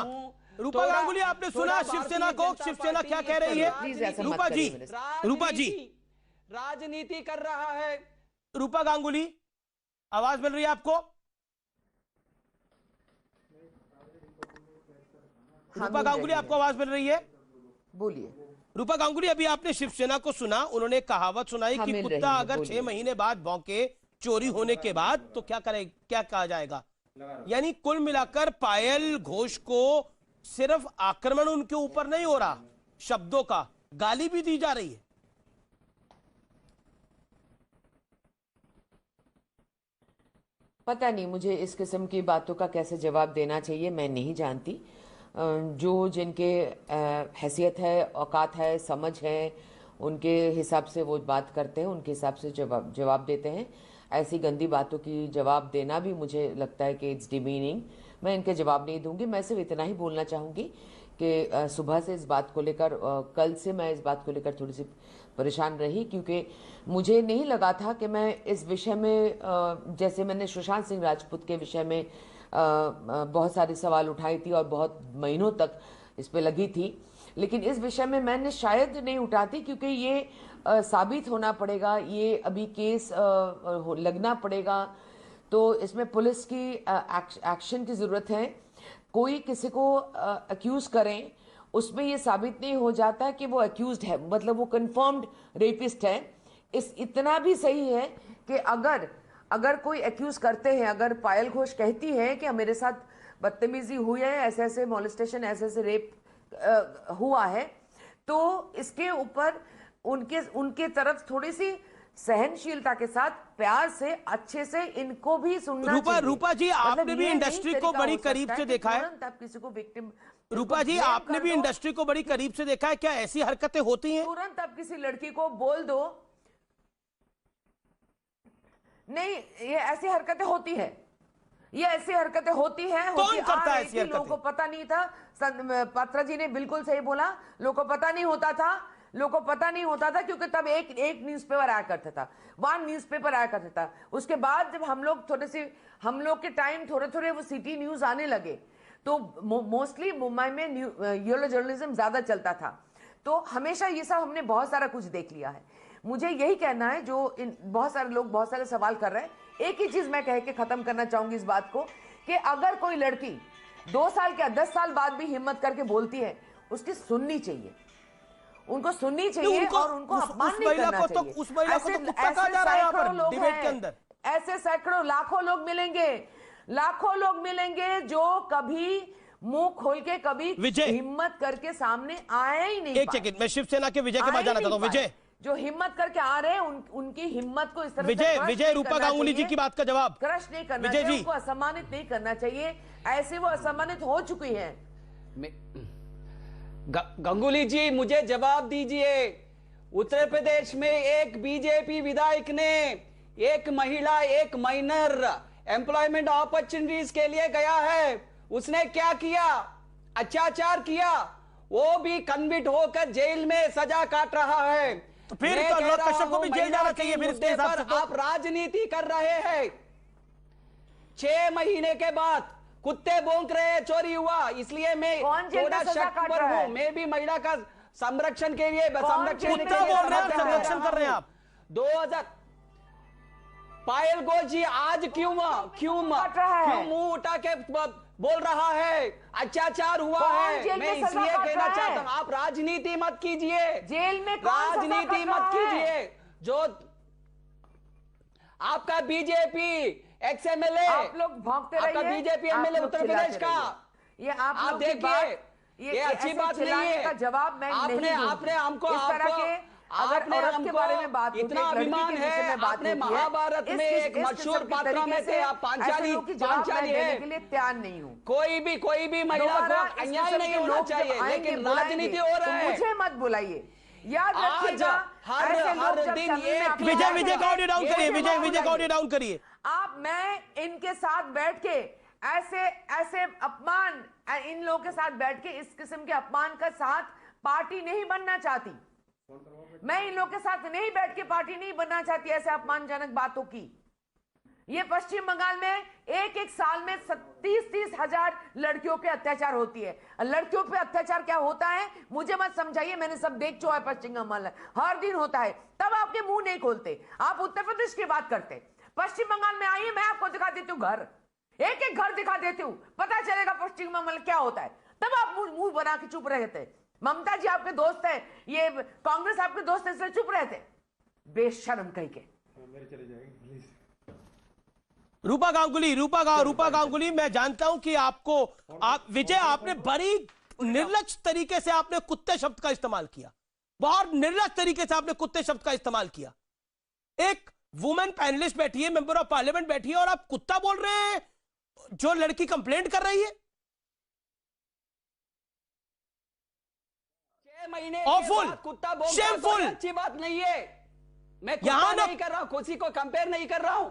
रूपा गांगुली, आपने सुना शिवसेना को? शिवसेना क्या कह रही है? रूपा जी राजनीति कर रहा है। रूपा गांगुली, आवाज मिल रही है आपको? रूपा गांगुली, आपको आवाज मिल रही है? बोलिए। रूपा गांगुली, अभी आपने शिवसेना को सुना, उन्होंने कहावत सुनाई कि कुत्ता अगर 6 महीने बाद भौंके चोरी होने के बाद तो क्या कहा जाएगा? यानी कुल मिलाकर पायल घोष को सिर्फ आक्रमण उनके ऊपर नहीं हो रहा, शब्दों का गाली भी दी जा रही है। पता नहीं मुझे इस किस्म की बातों का कैसे जवाब देना चाहिए, मैं नहीं जानती। जो जिनके हैसियत है, औकात है, समझ है, उनके हिसाब से वो बात करते हैं, उनके हिसाब से जवाब देते हैं। ऐसी गंदी बातों की जवाब देना भी मुझे लगता है कि इट्स डिमीनिंग। मैं इनके जवाब नहीं दूंगी। मैं सिर्फ इतना ही बोलना चाहूँगी कि सुबह से इस बात को लेकर, कल से मैं इस बात को लेकर थोड़ी सी परेशान रही, क्योंकि मुझे नहीं लगा था कि मैं इस विषय में, जैसे मैंने सुशांत सिंह राजपूत के विषय में बहुत सारे सवाल उठाई थी और बहुत महीनों तक इस पे लगी थी, लेकिन इस विषय में मैंने शायद नहीं उठाती, क्योंकि ये साबित होना पड़ेगा, ये अभी केस लगना पड़ेगा, तो इसमें पुलिस की एक्शन की ज़रूरत है। कोई किसी को अक्यूज़ करें, उसमें ये साबित नहीं हो जाता कि वो अक्यूज्ड है, मतलब वो कंफर्म्ड रेपिस्ट है। इतना भी सही है कि अगर कोई एक्यूज करते हैं, अगर पायल घोष कहती है कि मेरे साथ बदतमीजी हुई है, ऐसे ऐसे मॉलेस्टेशन, ऐसे ऐसे रेप हुआ है, तो इसके ऊपर उनके तरफ थोड़ी सी सहनशीलता के साथ, प्यार से, अच्छे से इनको भी सुनना चाहिए। रूपा जी, आपने भी इंडस्ट्री को बड़ी करीब से देखा है। तब किसी को विक्टिम, रूपा जी, आपने भी इंडस्ट्री को बड़ी करीब से देखा है, क्या ऐसी हरकतें होती हैं? तुरंत आप किसी लड़की को बोल दो, नहीं ये ऐसी हरकतें होती है, ये ऐसी हरकतें होती हैं। कौन करता है ऐसी हरकतें? लोगों को पता नहीं था। पात्रा जी ने बिल्कुल सही बोला, लोगों को पता नहीं होता था, लोगों को पता नहीं होता था, क्योंकि तब एक न्यूज़पेपर आया करता था, 1 न्यूज़पेपर आया करता था। उसके बाद जब हम लोग के टाइम थोड़े वो सिटी न्यूज आने लगे, तो मोस्टली मुंबई में येलो जर्नलिज्म ज्यादा चलता था, तो हमेशा ये सब हमने बहुत सारा कुछ देख लिया है। मुझे यही कहना है, जो बहुत सारे लोग बहुत सारे सवाल कर रहे हैं, एक ही चीज मैं कह के खत्म करना चाहूंगी इस बात को, कि अगर कोई लड़की 2 साल या 10 साल बाद भी हिम्मत करके बोलती है, उसकी सुननी चाहिए, उनको सुननी चाहिए और उनको अपमान नहीं करना चाहिए। उस महिला को तो कुत्ता कहा जा रहा है यहाँ पर डिबेट के अंदर। ऐसे सैकड़ों लाखों लोग मिलेंगे जो कभी मुंह खोल के कभी हिम्मत करके सामने आए ही नहीं। एक सेकंड, मैं शिवसेना के विजय के बाद जाना चाहता हूँ। विजय, जो हिम्मत करके आ रहे हैं, उनकी हिम्मत को इस तरह विजय रूपा गांगुली जी की बात का जवाब क्रश नहीं करना चाहिए, उनको असम्मानित नहीं करना चाहिए। ऐसे वो असम्मानित हो चुकी है। गांगुली जी, मुझे जवाब दीजिए। उत्तर प्रदेश में एक बीजेपी विधायक ने एक महिला, एक माइनर एम्प्लॉयमेंट अपॉर्चुनिटीज के लिए गया है, उसने क्या किया? अत्याचार किया, वो भी कन्विक्ट होकर जेल में सजा काट रहा है। तो फिर तो अनुराग कश्यप को भी जेल जाना चाहिए। फिर इसके हिसाब से तो आप राजनीति कर रहे हैं। 6 महीने के बाद कुत्ते भौंक रहे हैं, चोरी हुआ, इसलिए मैं थोड़ा शक पर हूं। मैं भी महिला का संरक्षण के लिए संरक्षण कर रहे हैं आप। 2000 पायल घोष जी आज क्यों मुंह उठा के बोल रहा है अत्याचार हुआ है? मैं इसलिए कहना चाहता हूं, आप राजनीति मत कीजिए, जेल में राजनीति मत कीजिए। जो आपका बीजेपी एक्स-एमएलए, आप लोग भौंकते रहिए, आपका बीजेपी एमएलए उत्तर प्रदेश का, ये आप देखिए, ये अच्छी बात नहीं है। जवाब मैं आपने हमको इस तरह के आपने हमको बारे में बात इतना अभिमान है। आपने महाभारत में एक मशहूर पात्र में थे आप, पांचाली है, के लिए तैयार नहीं हूँ। कोई भी महिला को अन्याय नहीं होना चाहिए, लेकिन राजनीति हो रहा है। मुझे मत बुलाइए, याद रखिएगा। हर दिन विजय का ऑडियो डाउन करिए, विजय का ऑडियो डाउन करिए। मैं इनके साथ बैठ के ऐसे अपमान, इन लोगों के साथ बैठ के इस किस्म के अपमान का साथ पार्टी नहीं बनना चाहती। मैं इन लोगों के साथ नहीं बैठ के पार्टी नहीं बनना चाहती ऐसे अपमानजनक बातों की। ये पश्चिम बंगाल में एक साल में 30 हजार लड़कियों पे अत्याचार होती है। लड़कियों पे अत्याचार क्या होता है मुझे मत समझाइए, मैंने सब देख चुका है पश्चिम बंगाल में, हर दिन होता है। तब आपके मुंह नहीं खोलते, आप उत्तर प्रदेश की बात करते। पश्चिम बंगाल में आइए, मैं आपको दिखा देती हूँ घर, एक घर दिखा देती हूँ, पता चलेगा पश्चिम बंगाल क्या होता है। तब आप मुंह बना के चुप रहे थे। ममता जी आपके दोस्त है, ये कांग्रेस आपके दोस्त है, इसलिए चुप रहे थे, बेशर्म कहीं के। रूपा गांगुली, मैं जानता हूं कि विजय आपने बड़ी निर्लज तरीके से आपने कुत्ते शब्द का इस्तेमाल किया, बहुत निर्लज तरीके से आपने कुत्ते शब्द का इस्तेमाल किया। एक वुमेन पैनलिस्ट बैठी है, मेंबर ऑफ पार्लियामेंट बैठी है, और आप कुत्ता बोल रहे हैं जो लड़की कंप्लेंट कर रही है। 6 महीने Awful, कुत्ता बोलना shameful, अच्छी बात नहीं है। मैं कुत्ता नहीं कर रहा हूं, किसी को कंपेयर नहीं कर रहा हूं।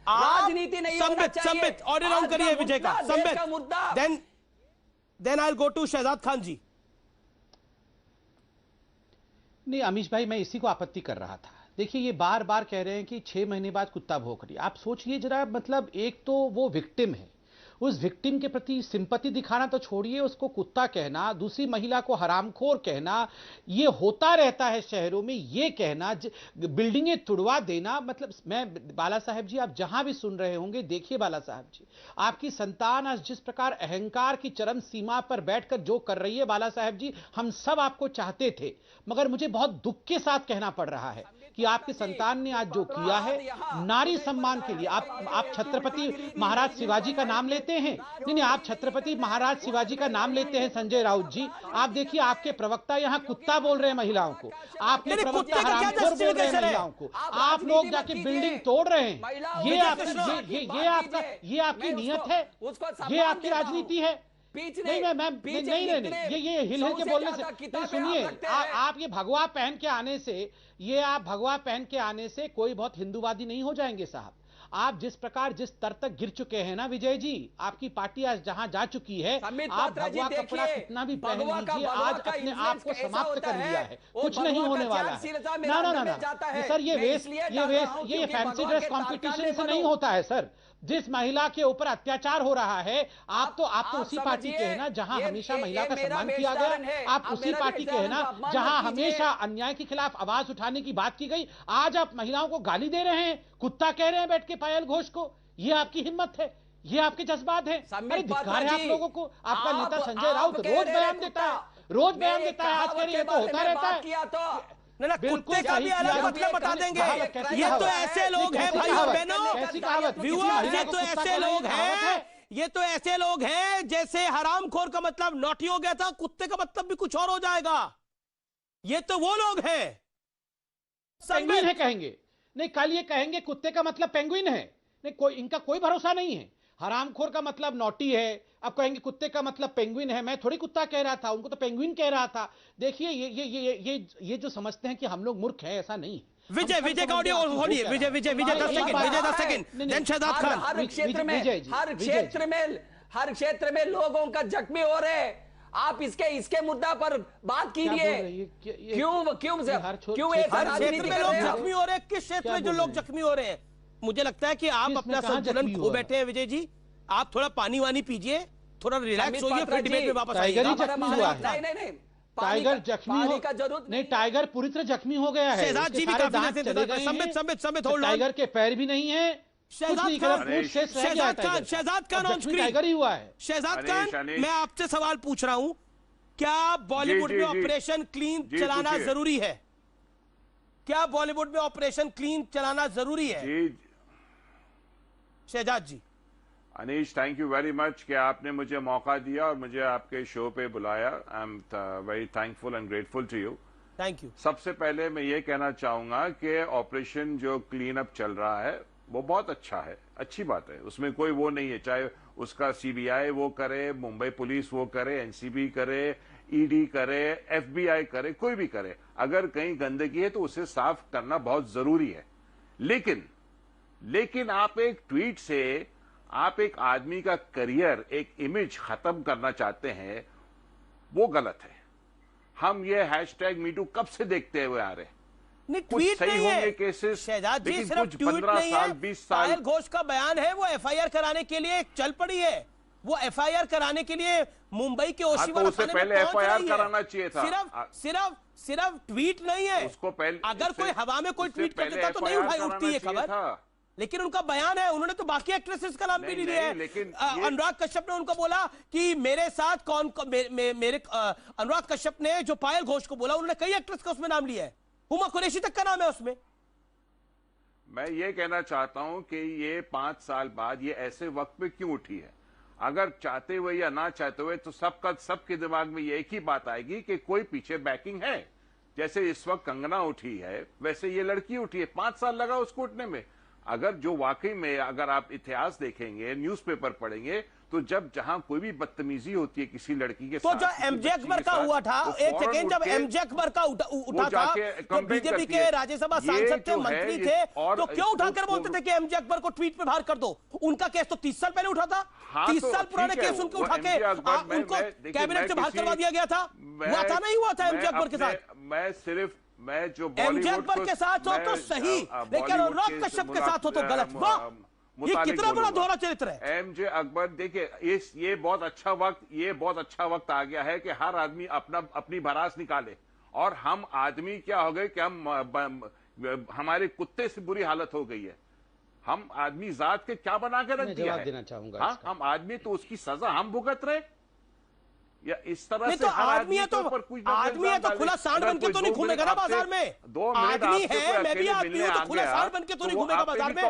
राजनीति नहीं होना चाहिए। संबित ऑडियो डाउन करिए विजय का। Sambit, then I will go to Shahzad Khan ji. नहीं अमीश भाई, मैं इसी को आपत्ति कर रहा था। देखिए ये बार बार कह रहे हैं कि 6 महीने बाद कुत्ता भौंक रही है। आप सोचिए जरा, मतलब एक तो वो विक्टिम है, उस विक्टिम के प्रति सिंपैथी दिखाना तो छोड़िए, उसको कुत्ता कहना, दूसरी महिला को हरामखोर कहना, ये होता रहता है शहरों में, ये कहना, बिल्डिंगें तुड़वा देना। मतलब मैं बाला साहब जी, आप जहां भी सुन रहे होंगे, देखिए बाला साहब जी, आपकी संतान आज जिस प्रकार अहंकार की चरम सीमा पर बैठकर जो कर रही है, बाला साहब जी, हम सब आपको चाहते थे, मगर मुझे बहुत दुख के साथ कहना पड़ रहा है कि आपकी संतान ने आज जो किया है नारी सम्मान के लिए। आप छत्रपति महाराज शिवाजी का नाम लेते हैं, नहीं, आप छत्रपति महाराज शिवाजी का नाम लेते हैं संजय राउत जी। आप देखिए आपके प्रवक्ता यहाँ कुत्ता बोल रहे हैं महिलाओं को, आपके प्रवक्ता हरामखोर बोल रहे हैं महिलाओं को, आप लोग जाके बिल्डिंग तोड़ रहे हैं। ये आपकी नियत है, ये आपकी राजनीति है। नहीं, ये हिल के बोलने से सुनिए, आप ये भगवा पहन के आने से कोई बहुत हिंदूवादी नहीं हो जाएंगे साहब। आप जिस प्रकार जिस स्तर तक गिर चुके हैं ना विजय जी, आपकी पार्टी आज जहां जा चुकी है, आप भगवा कपड़ा कितना भी पहन लीजिए, आज अपने आप को समाप्त कर लिया है, कुछ नहीं होने वाला है। ना सर, ये फैंसी ड्रेस कॉम्पिटिशन से नहीं होता है सर। जिस महिला के ऊपर अत्याचार हो रहा है, आप तो उसी पार्टी के हैं ना जहां हमेशा महिला का सम्मान किया गया, आप उसी पार्टी के हैं ना जहां हमेशा अन्याय के खिलाफ आवाज उठाने की बात की गई। आज आप महिलाओं को गाली दे रहे हैं, कुत्ता कह रहे हैं बैठ के पायल घोष को। ये आपकी हिम्मत है, ये आपके जज्बात है। अरे धिक्कार है आप लोगों को। आपका नेता संजय राउत रोज बयान देता है, आज कह रही है तो होता रहता है। ना कुत्ते का भी अलग मतलब बता देंगे। ये तो ऐसे लोग हैं भाई और बहनों, व्यूअर्स, ये तो ऐसे लोग हैं जैसे हरामखोर का मतलब नॉटी हो गया था, कुत्ते का मतलब भी कुछ और हो जाएगा। ये तो वो लोग हैं, पेंगुइन है कहेंगे, नहीं कल ये कहेंगे कुत्ते का मतलब पेंगुइन है। नहीं, इनका कोई भरोसा नहीं है। हरामखोर का मतलब नॉटी है, अब कहेंगे कुत्ते का मतलब पेंगुइन है। मैं थोड़ी कुत्ता कह रहा था, उनको तो पेंगुइन कह रहा था। देखिए ये जो समझते हैं कि हम लोग मूर्ख हैं, ऐसा नहीं है। विजय का ऑडियो होनी है। विजय 10 सेकंड, देन शहजाद खान। हर क्षेत्र में लोगों का जख्मी हो रहे, आप इसके मुद्दा पर बात कीजिए। क्यों ऐसा राजनीति में लोग जख्मी हो रहे हैं? किस क्षेत्र में जो लोग जख्मी हो रहे हैं? मुझे लगता है कि आप अपना संतुलन खो बैठे हैं विजय जी। आप थोड़ा पानी वानी पीजिए, थोड़ा रिलैक्स होइए, फिर डिबेट में वापस आइए। नहीं, टाइगर जख्मी हो नहीं, टाइगर पूरी तरह जख्मी हो गया है। शहजाद जी भी काफी संबित टाइगर के पैर भी नहीं है। Shahzad Khan on screen, tiger ही हुआ है। शहजाद खान, मैं आपसे सवाल पूछ रहा हूं, क्या बॉलीवुड में ऑपरेशन क्लीन चलाना जरूरी है? क्या बॉलीवुड में ऑपरेशन क्लीन चलाना जरूरी है? Shahzad ji. Anish, thank you very much कि आपने मुझे मौका दिया और मुझे आपके शो पे बुलाया। I am very thankful and grateful to you. Thank you. सबसे पहले मैं ये कहना चाहूंगा कि ऑपरेशन जो क्लीन अप चल रहा है वो बहुत अच्छा है, अच्छी बात है, उसमें कोई वो नहीं है। चाहे उसका सीबीआई वो करे, मुंबई पुलिस वो करे, एनसीबी करे, ईडी करे, एफबीआई करे, कोई भी करे, अगर कहीं गंदगी है तो उसे साफ करना बहुत जरूरी है। लेकिन आप एक ट्वीट से आप एक आदमी का करियर, एक इमेज खत्म करना चाहते हैं, वो गलत है। हम ये हैशटैग मीटू कब से देखते हुए आ रहे हैं। नहीं, ट्वीट नहीं है केसेस, शहजाद जी, सिर्फ कुछ ट्वीट 15 नहीं साल है। 20 साल पायल घोष का बयान है, वो एफआईआर कराने के लिए चल पड़ी है। वो एफआईआर कराने के लिए मुंबई के ओशीवाला थाने में पहले एफआईआर कराना चाहिए था। सिर्फ ट्वीट नहीं है। उसको पहले, अगर कोई हवा में कोई ट्वीट कर देता तो नहीं उठती है खबर, लेकिन उनका बयान है। उन्होंने तो बाकी एक्ट्रेसेस का नाम भी नहीं लिया है। लेकिन अनुराग कश्यप ने उनको बोला कि मेरे साथ मेरे अनुराग कश्यप ने जो पायल घोष को बोला, उन्होंने कई एक्ट्रेस का उसमें नाम लिया है। हुमा कुरैशी तक का नाम है उसमें। मैं ये कहना चाहता हूं कि ये 5 साल बाद ये ऐसे वक्त पे क्यों उठी है। अगर चाहते हुए या ना चाहते हुए तो सबके दिमाग में ये एक ही बात आएगी कि कोई पीछे बैकिंग है। जैसे इस वक्त कंगना उठी है, वैसे ये लड़की उठी है। 5 साल लगा उसको उठने में। अगर जो वाकई में अगर आप इतिहास देखेंगे, न्यूज़पेपर पढ़ेंगे, तो जहां कोई भी बदतमीजी होती है किसी लड़की के तो साथ, जो एमजे अकबर का हुआ था, एक सेकेंड, जब एमजे अकबर का उठा था, तो बीजेपी के राज्यसभा सांसद थे, मंत्री थे, तो क्यों उठाकर बोलते थे कि एमजे अकबर को ट्वीट पे बाहर कर दो? उनका केस तो 30 साल पहले उठा था। 30 साल पुराने केस उनके उठा के उनको कैबिनेट से बाहर करवा दिया गया था। हुआ था नहीं हुआ था एमजे अकबर के साथ? मैं जो एमजे अकबर के साथ हो तो सही, लेकिन अनुराग कश्यप के साथ हो तो गलत। वाह, ये कितना बड़ा दोहरा चरित्र है। एमजे अकबर, देखिए ये बहुत अच्छा वक्त आ गया है कि हर आदमी अपनी भड़ास निकाले। और हम आदमी क्या हो गए कि हमारे कुत्ते से बुरी हालत हो गई है। हम आदमी जात के क्या बना के रख दिया है। देना चाहूंगा हम आदमी, तो उसकी सजा हम भुगत रहे या इस तरह से। तो आदमी है तो खुला सांड बन के तो नहीं घूमेगा ना बाजार में। आदमी है, मैं भी आदमी हूं, तो खुला सांड बन के तो नहीं घूमेगा बाजार में।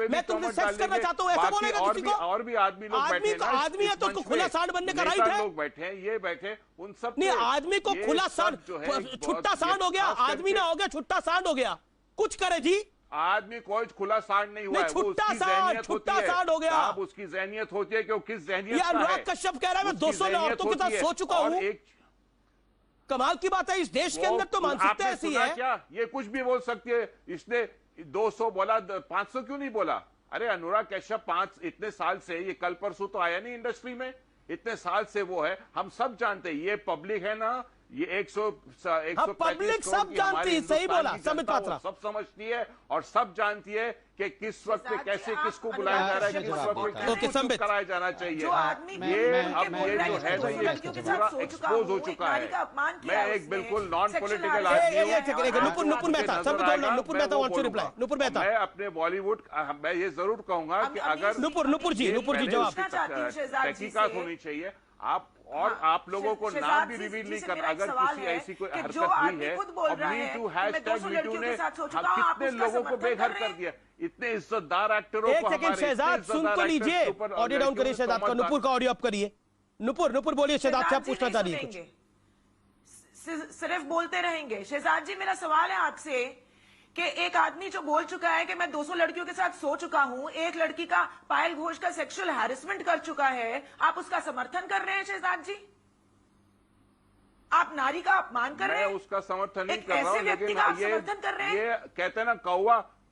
मैं तुमसे सेक्स करना चाहता हूं, ऐसा बोलेगा किसी को? और भी आदमी लोग बैठे हैं, आदमी है तो खुला सांड बनने का राइट है। लोग बैठे हैं, ये बैठे, उन सब नहीं, आदमी को खुला सांड, छुट्टा सांड हो गया, आदमी ना हो गया, छुट्टा सांड हो गया। कुछ करे जी, आदमी कोई खुला सांड नहीं हुआ है, वो उसकी सांड हो गया। अब उसकी ज़हनियत होती है कि वो किस ज़हनियत का है। अनुराग कश्यप कह रहा है मैं 200 औरतों के साथ सो चुका हूं। कमाल की बात है, इस देश के अंदर तो मानसिकता ऐसी है। क्या ये कुछ भी बोल सकती है? इसने 200 बोला, 500 क्यों नहीं बोला? अरे अनुराग कश्यप इतने साल से, ये कल परसों तो आया नहीं इंडस्ट्री में, इतने साल से वो है, हम सब जानते हैं। ये पब्लिक है ना, ये 135 पब्लिक सब जानती है, सही बोला समित पात्रा, सब समझती है और सब जानती है कि किस वक्त पे कैसे किसको बुलाया जा रहा है, किस वक्त पे कराया जाना चाहिए। ये अब ये जो है ना, ये पूरा एक्सपोज हो चुका है। मैं एक बिल्कुल नॉन पॉलिटिकल आदमी हूं। नुपुर मेहता, मैं अपने बॉलीवुड, मैं ये जरूर कहूंगा कि अगर नुपुर जी जवाब, तहकीकात होनी चाहिए। आप लोगों को नाम भी रिवील नहीं करना। अगर किसी ऐसी कोई हरकत हुई है, अब मीटू हैशटैग मीटू ने कितने लोगों को बेघर कर दिया, इतने इज्जतदार एक्टरों को। एक सेकंड शहजाद, सुन तो लीजिए, ऑडियो डाउन करिए शहजाद का, नुपुर का ऑडियो अप करिए। नुपुर बोलिए, शहजाद से आप पूछना चाह रही है। सिर्फ बोलते रहेंगे। शहजाद जी, मेरा सवाल है आपसे कि एक आदमी जो बोल चुका है कि मैं 200 लड़कियों के साथ सो चुका हूं, एक लड़की का, पायल घोष का सेक्सुअल हैरेसमेंट कर चुका है, आप उसका समर्थन कर रहे हैं शहजाद जी? आप नारी का अपमान कर रहे हैं? मैं उसका समर्थन नहीं कर रहा हूं, लेकिन समर्थन कर रहे हैं। ये कहते ना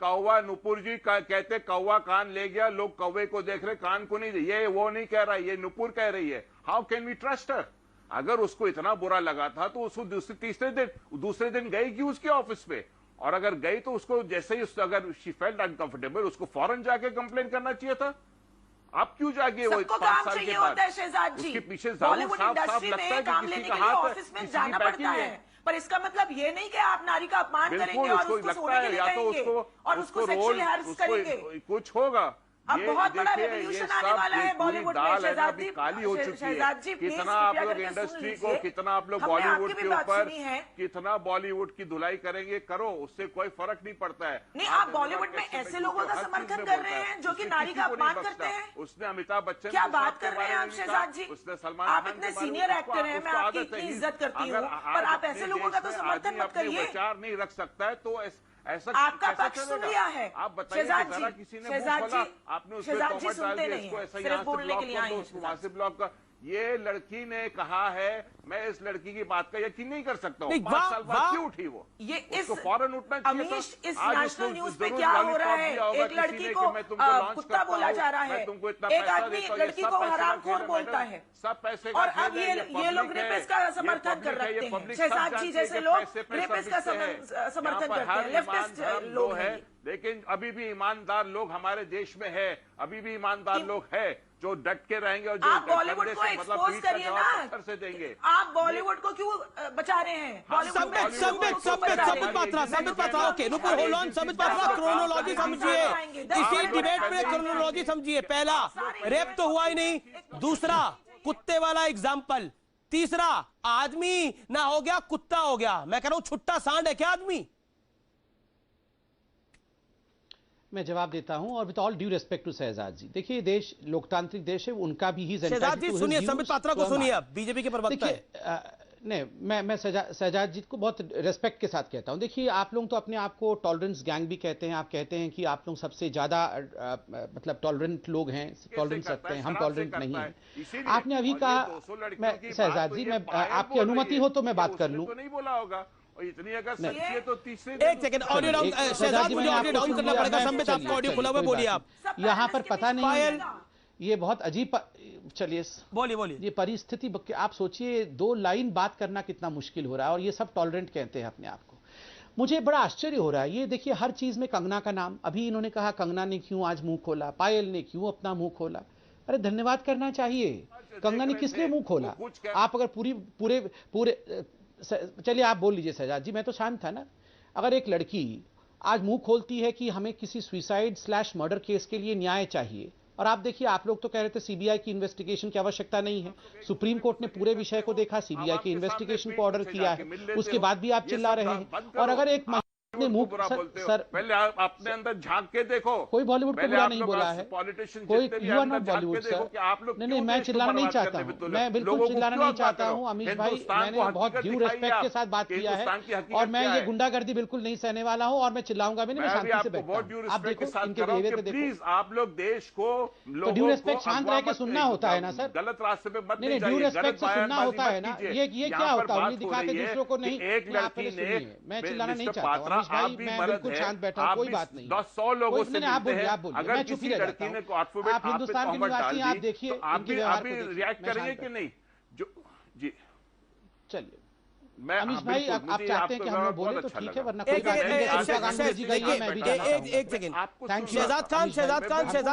कौवा, नुपुर जी कहते कौवा कान ले गया, लोग कौवे को देख रहे, कान को नहीं। ये वो नहीं कह रहा, ये नुपुर कह रही है। How can we trust her? अगर उसको इतना बुरा लगा था तो उसको दूसरे दिन गई क्यों उसके ऑफिस पे? और अगर गई तो उसको जैसे ही अगर शी फेल्ट अनकंफर्टेबल उसको फौरन जाके कंप्लेन करना चाहिए था। आप क्यों जाके वो 5 साल के बाद उसके पीछे बॉलीवुड इंडस्ट्री में काम लेने के लिए ऑफिस में जाना पड़ता है, पर इसका मतलब ये नहीं कि आप नारी का अपमान करेंगे और उसको सोने के लिए कहेंगे और उसको सेक्सुअली हैरेस करेंगे। कुछ होगा। अब बहुत बड़ा रेवोल्यूशन आने वाला है बॉलीवुड में। शहजाद जी, काली हो चुकी है। कितना आप लोग इंडस्ट्री को, कितना आप लोग हमने बॉलीवुड आपकी के भी बात ऊपर सुनी है। कितना बॉलीवुड की धुलाई करेंगे, करो, उससे कोई फर्क नहीं पड़ता है। नहीं, आप बॉलीवुड में ऐसे लोगों का समर्थन कर रहे हैं जो कि नारी का अपमान करते हैं। उसने अमिताभ बच्चन क्या बात कर रहे हैं आप शहजाद जी? उसने सलमान आप इतने सीनियर एक्टर हैं, मैं आपकी इतनी इज्जत करती हूँ, पर आप ऐसे लोगों का तो समर्थन मत करिए। विचार नहीं रख सकता है तो ऐसा आपका पक्ष सुन लिया है। आप बताइए, जरा किसी ने मुंह खोला, आपने उसमें तोहमत डाल दी, इसको ऐसा यहाँ से ब्लॉक कर दो, उसको वहां से ब्लॉक कर। ये लड़की ने कहा है, मैं इस लड़की की बात का यकीन नहीं कर सकता हूँ। 5 साल बाद क्यों उठी वो? ये इस फौरन उठना चाहिए। अमीश, इस नेशनल न्यूज पे क्या हो रहा है? एक लड़की को कुत्ता बोला जा रहा है, एक आदमी लड़की को हरामखोर बोलता है, सब पैसे और अब ये लोग रेपिस्ट का समर्थन कर रहे हैं। शहजाद जी जैसे लोग रेपिस्ट का समर्थन करते हैं, लेफ्टिस्ट लोग हैं। लेकिन अभी भी ईमानदार लोग हमारे देश में है, अभी भी ईमानदार लोग है जो डट के रहेंगे और जो आप बॉलीवुड को एक्सपोज करिए ना, से देंगे। आप बॉलीवुड को क्यों बचा रहे हैं? क्रोनोलॉजी समझिए, इसी डिबेट में क्रोनोलॉजी समझिए। पहला, रेप तो हुआ ही नहीं। दूसरा, कुत्ते वाला एग्जाम्पल। तीसरा, आदमी ना हो गया कुत्ता हो गया। मैं कह रहा हूं छुट्टा सांड है क्या आदमी? मैं जवाब देता हूं, और with all due respect to Shahzad ji, देखिए देश लोकतांत्रिक देश है, उनका भी ही शहजाद जी सुनिए, संबित पात्रा को सुनिए, अब बीजेपी के प्रवक्ता है। नहीं, मैं शहजाद जी को बहुत रेस्पेक्ट के साथ कहता हूं। देखिए आप लोग तो अपने आप को टॉलरेंस गैंग भी कहते हैं, आप कहते हैं कि आप लोग सबसे ज्यादा मतलब टॉलरेंट लोग हैं, टॉलरेंस रखते हैं, हम टॉलरेंट नहीं हैं। आपने अभी कहा, मैं शहजाद जी, मैं आपकी अनुमति हो तो मैं बात कर लूं। नहीं बोला होगा इतनी, अगर सच्ची है तो तीसरे एक सेकंड ऑडियो डाउन, शहजाद मुझे ऑडियो डाउन करना पड़ेगा। संबित आपका ऑडियो खुला हुआ, बोलिए आप। यहाँ पर पता नहीं, ये बहुत अजीब, चलिए बोलिए। ये परिस्थिति आप सोचिए, 2 लाइन बात करना कितना मुश्किल हो रहा है, और ये सब टॉलरेंट कहते हैं अपने आप को। मुझे बड़ा आश्चर्य हो रहा है। ये देखिए हर चीज में कंगना का नाम, अभी इन्होंने कहा कंगना ने क्यों आज मुंह खोला, पायल ने क्यों अपना मुंह खोला। अरे धन्यवाद करना चाहिए, कंगना ने किसने मुंह खोला? आप अगर पूरे चलिए आप बोल लीजिए शहजाद जी, मैं तो शांत था ना। अगर एक लड़की आज मुंह खोलती है कि हमें किसी सुसाइड/मर्डर केस के लिए न्याय चाहिए, और आप देखिए आप लोग तो कह रहे थे सीबीआई की इन्वेस्टिगेशन की आवश्यकता नहीं है, सुप्रीम कोर्ट ने पूरे विषय को देखा, सीबीआई की इन्वेस्टिगेशन को ऑर्डर किया है, उसके बाद भी आप चिल्ला रहे हैं। और अगर एक ने मुंह सर, पहले आप अपने अंदर झांक के देखो। कोई बॉलीवुड को बुरा नहीं बोला है, कोई you are not Bollywood sir. नहीं, मैं चिल्लाना नहीं चाहता हूँ, मैं बिल्कुल चिल्लाना नहीं चाहता हूँ अमीश भाई। मैंने बहुत ड्यू रिस्पेक्ट के साथ बात किया है, और मैं ये गुंडागर्दी बिल्कुल नहीं सहने वाला हूँ, और मैं चिल्लाऊंगा भी नहीं, मैं शांति से बैठता हूँ। आप देखो इनके बिहेवियर को देखो। आप लोग देश को ड्यू रिस्पेक्ट शांत रह के सुनना होता है ना सर, गलत रास्ते पे मत नहीं, ड्यू रिस्पेक्ट से सुनना होता है ना। ये क्या होता है, उंगली दिखा के दूसरों को नहीं। एक लड़की ने, मैं चिल्लाना नहीं चाहता अमीश भाई, मैं बिल्कुल शांत बैठा, कोई बात नहीं। 100 लोगों से आप बोलिए, अगर मैं चुप ही रह जाता हूं। आप हिंदुस्तान के निवासी, आप देखिए इनके व्यवहार को, रिएक्ट करेंगे कि नहीं? जो जी चलिए अमीश भाई, आप चाहते हैं कि हम लोग बोले तो ठीक है, वरना कोई बात नहीं। मैं भी एक सेकंड, शहजाद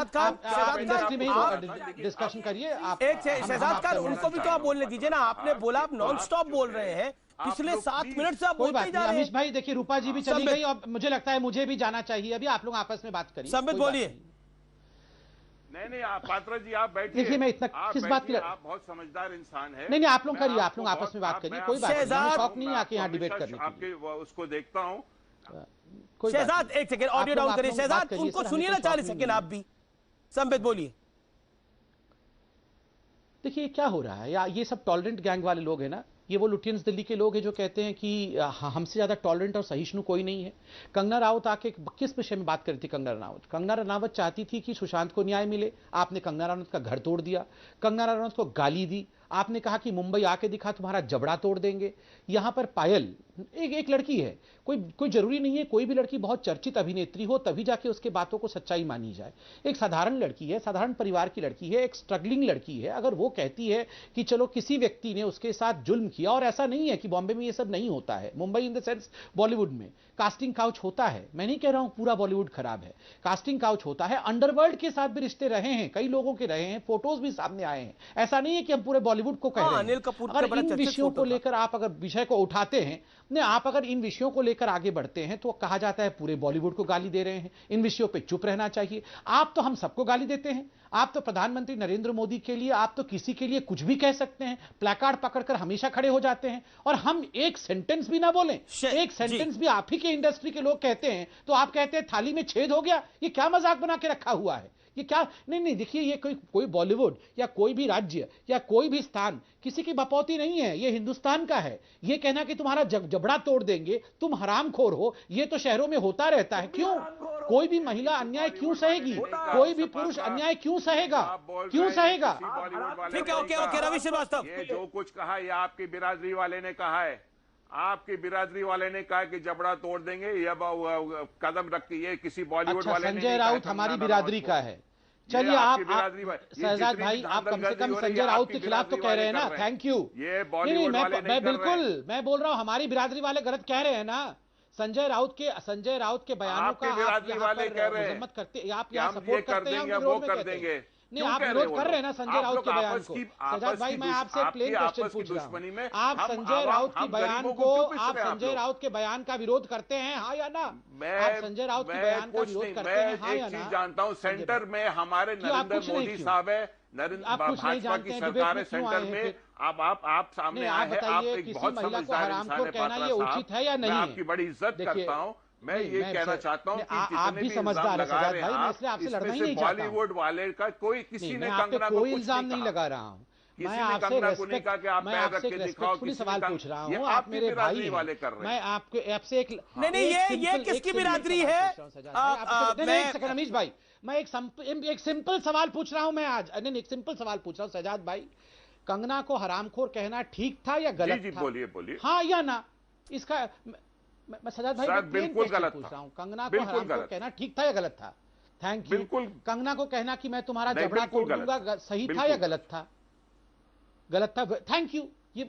खान इंडस्ट्री में ही डिस्कशन करिए आप। एक शहजाद खान, उनको भी तो आप बोलने दीजिए ना। आपने बोला आप नॉन स्टॉप बोल रहे हैं, पिछले 7 मिनट से आप बोलते जा रहे हैं। अमीश भाई देखिए, रूपा जी भी चली गई, और मुझे लगता है मुझे भी जाना चाहिए अभी। आप लोग आपस में बात करिए। संबित बोलिए। नहीं, आप पात्रा जी आप बैठिए। देखिए मैं इतना किस बात के, आप बहुत समझदार इंसान है। नहीं, आप लोग करिए, आप लोग आपस में बात करिए, कोई बात नहीं। शौक नहीं आके यहाँ डिबेट करने की। आपके उसको देखता हूँ। शहजाद एक सेकंड ऑडियो डाउन करिए। शहजाद उनको सुनिए ना 40 सेकंड आप भी। संबित बोलिए। देखिए क्या हो रहा है, या ये सब टॉलरेंट गैंग वाले लोग हैं ना, ये वो लुटियंस दिल्ली के लोग हैं जो कहते हैं कि हमसे ज्यादा टॉलरेंट और सहिष्णु कोई नहीं है। कंगना राउत आके किस विषय में बात करी थी? कंगना राउत चाहती थी कि सुशांत को न्याय मिले, आपने कंगना राउत का घर तोड़ दिया, कंगना राउत को गाली दी, आपने कहा कि मुंबई आके दिखा, तुम्हारा जबड़ा तोड़ देंगे। यहां पर पायल एक लड़की है, कोई जरूरी नहीं है कोई भी लड़की बहुत चर्चित अभिनेत्री हो तभी जाके उसके बातों को सच्चाई मानी जाए। एक साधारण लड़की है, साधारण परिवार की लड़की है, एक स्ट्रगलिंग लड़की है। अगर वो कहती है कि चलो किसी व्यक्ति ने उसके साथ जुल्म किया, और ऐसा नहीं है कि बॉम्बे में ये सब नहीं होता है, Mumbai in the sense Bollywood में कास्टिंग काउच होता है। मैं नहीं कह रहा हूं पूरा बॉलीवुड खराब है, कास्टिंग काउच होता है। अंडरवर्ल्ड के साथ भी रिश्ते रहे हैं, कई लोगों के रहे हैं, फोटोज भी सामने आए हैं। ऐसा नहीं है कि हम पूरे बॉलीवुड को कह रहे हैं। अनिल कपूर अगर इन विषयों को लेकर आप अगर विषय को उठाते हैं, आप अगर इन विषयों को लेकर आगे बढ़ते हैं तो कहा जाता है पूरे बॉलीवुड को गाली दे रहे हैं, इन विषयों पे चुप रहना चाहिए। आप तो हम सबको गाली देते हैं, आप तो प्रधानमंत्री नरेंद्र मोदी के लिए, आप तो किसी के लिए कुछ भी कह सकते हैं, प्लेकार्ड पकड़कर हमेशा खड़े हो जाते हैं, और हम एक सेंटेंस भी ना बोलें, एक सेंटेंस भी आप ही के इंडस्ट्री के लोग कहते हैं तो आप कहते हैं थाली में छेद हो गया। ये क्या मजाक बना के रखा हुआ है, ये क्या? नहीं देखिए, ये कोई बॉलीवुड या कोई भी राज्य या कोई भी स्थान किसी की बपौती नहीं है, ये हिंदुस्तान का है। ये कहना कि तुम्हारा जबड़ा तोड़ देंगे, तुम हरामखोर हो, ये तो शहरों में होता रहता है। क्यों? कोई भी महिला अन्याय क्यों सहेगी? कोई भी पुरुष अन्याय क्यों सहेगा? क्यों सहेगा? ठीक है, ओके रवि श्रीवास्तव, ये जो कुछ कहा ये आपकी बिरादरी वाले ने कहा है, आपकी बिरादरी वाले ने कहा कि जबड़ा तोड़ देंगे, ये कदम रख के ये किसी बॉलीवुड वाले ने। संजय राउत हमारी बिरादरी का है। चलिए आप शहजाद भाई, आप कम से कम संजय राउत के खिलाफ तो कह रहे हैं ना। Thank you. ये बॉलीवुड वाले मैं बिल्कुल मैं बोल रहा हूं हमारी बिरादरी वाले गलत कह रहे हैं ना। संजय राउत के बयानों का आप यहाँ पर मजम्मत करते, आप यहाँ सपोर्ट करते हैं, वो कर देंगे। नहीं, आप विरोध कर रहे हैं ना संजय राउत के बयान को। सजाद भाई, मैं आपसे एक प्लेन क्वेश्चन पूछ रहा हूं, आप संजय राउत के बयान को, आप संजय राउत के बयान का विरोध करते हैं, हाँ या ना? आप संजय राउत के बयान का विरोध करते हैं, हाँ या ना? मैं एक चीज जानता हूं, सेंटर में हमारे नरेंद्र मोदी साहब है, भाजपा की सरकार है सेंटर में। आप सामने आए हैं, आप एक बहुत समझदार इंसान है पात्रा साहब, मैं आपकी बड़ी इज्जत करता हूं। मैं ये कहना चाहता हूँ कि आप भी समझदार है सजाद भाई, मैं इसलिए आपसे लड़ना ही नहीं चाहता। बॉलीवुड वाले का किसी ने कंगना को कोई इल्जाम नहीं लगा रहा हूँ, मैं आपसे सवाल पूछ रहा हूँ, आप मेरे भाई वाले कर रहे हैं। मैं आपसे एक नहीं ये किसकी बिरादरी है? एक सेकंड अमीश भाई, मैं एक सिंपल सवाल पूछ रहा हूँ मैं आज, नहीं एक सिंपल सवाल पूछ रहा हूँ सजाद भाई, कंगना को हरामखोर कहना ठीक था या गलत था? बोलिए हाँ या ना? इसका मैं सजाद भाई बिल्कुल गलत पूछ रहा हूँ, कंगना को हरामखोर कहना ठीक था या गलत था? Thank you. बिल्कुल। कंगना को कहना कि मैं तुम्हारा जबड़ा तोड़ दूंगा सही था या गलत था? गलत था। Thank you. ये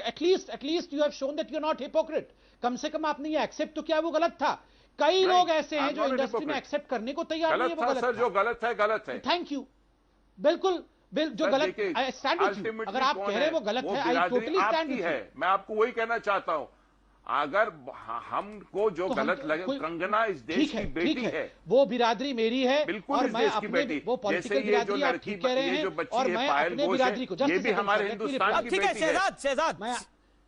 at least you have shown that you are not hypocrite. कम से कम आपने ये एक्सेप्ट तो किया वो गलत था। कई लोग ऐसे हैं जो इंडस्ट्री में एक्सेप्ट करने को तैयार नहीं है, वो गलत था। जो गलत है थैंक यू। बिल्कुल जो गलत, आई स्टैंड विद यू। अगर आप कह रहे हैं वो गलत है, I totally stand with you. मैं आपको वही कहना चाहता हूं, अगर हमको जो गलत लगे, कंगना इस देश की बेटी है, वो बिरादरी मेरी है, बिल्कुल इस देश की बेटी। वो पॉलिटिकल बिरादरी आप ठीक कह रहे हैं, जो बच्ची और है मैं पायल अपने घोष बिरादरी को ये भी हमारे हिंदुस्तान की बेटी है। शहजाद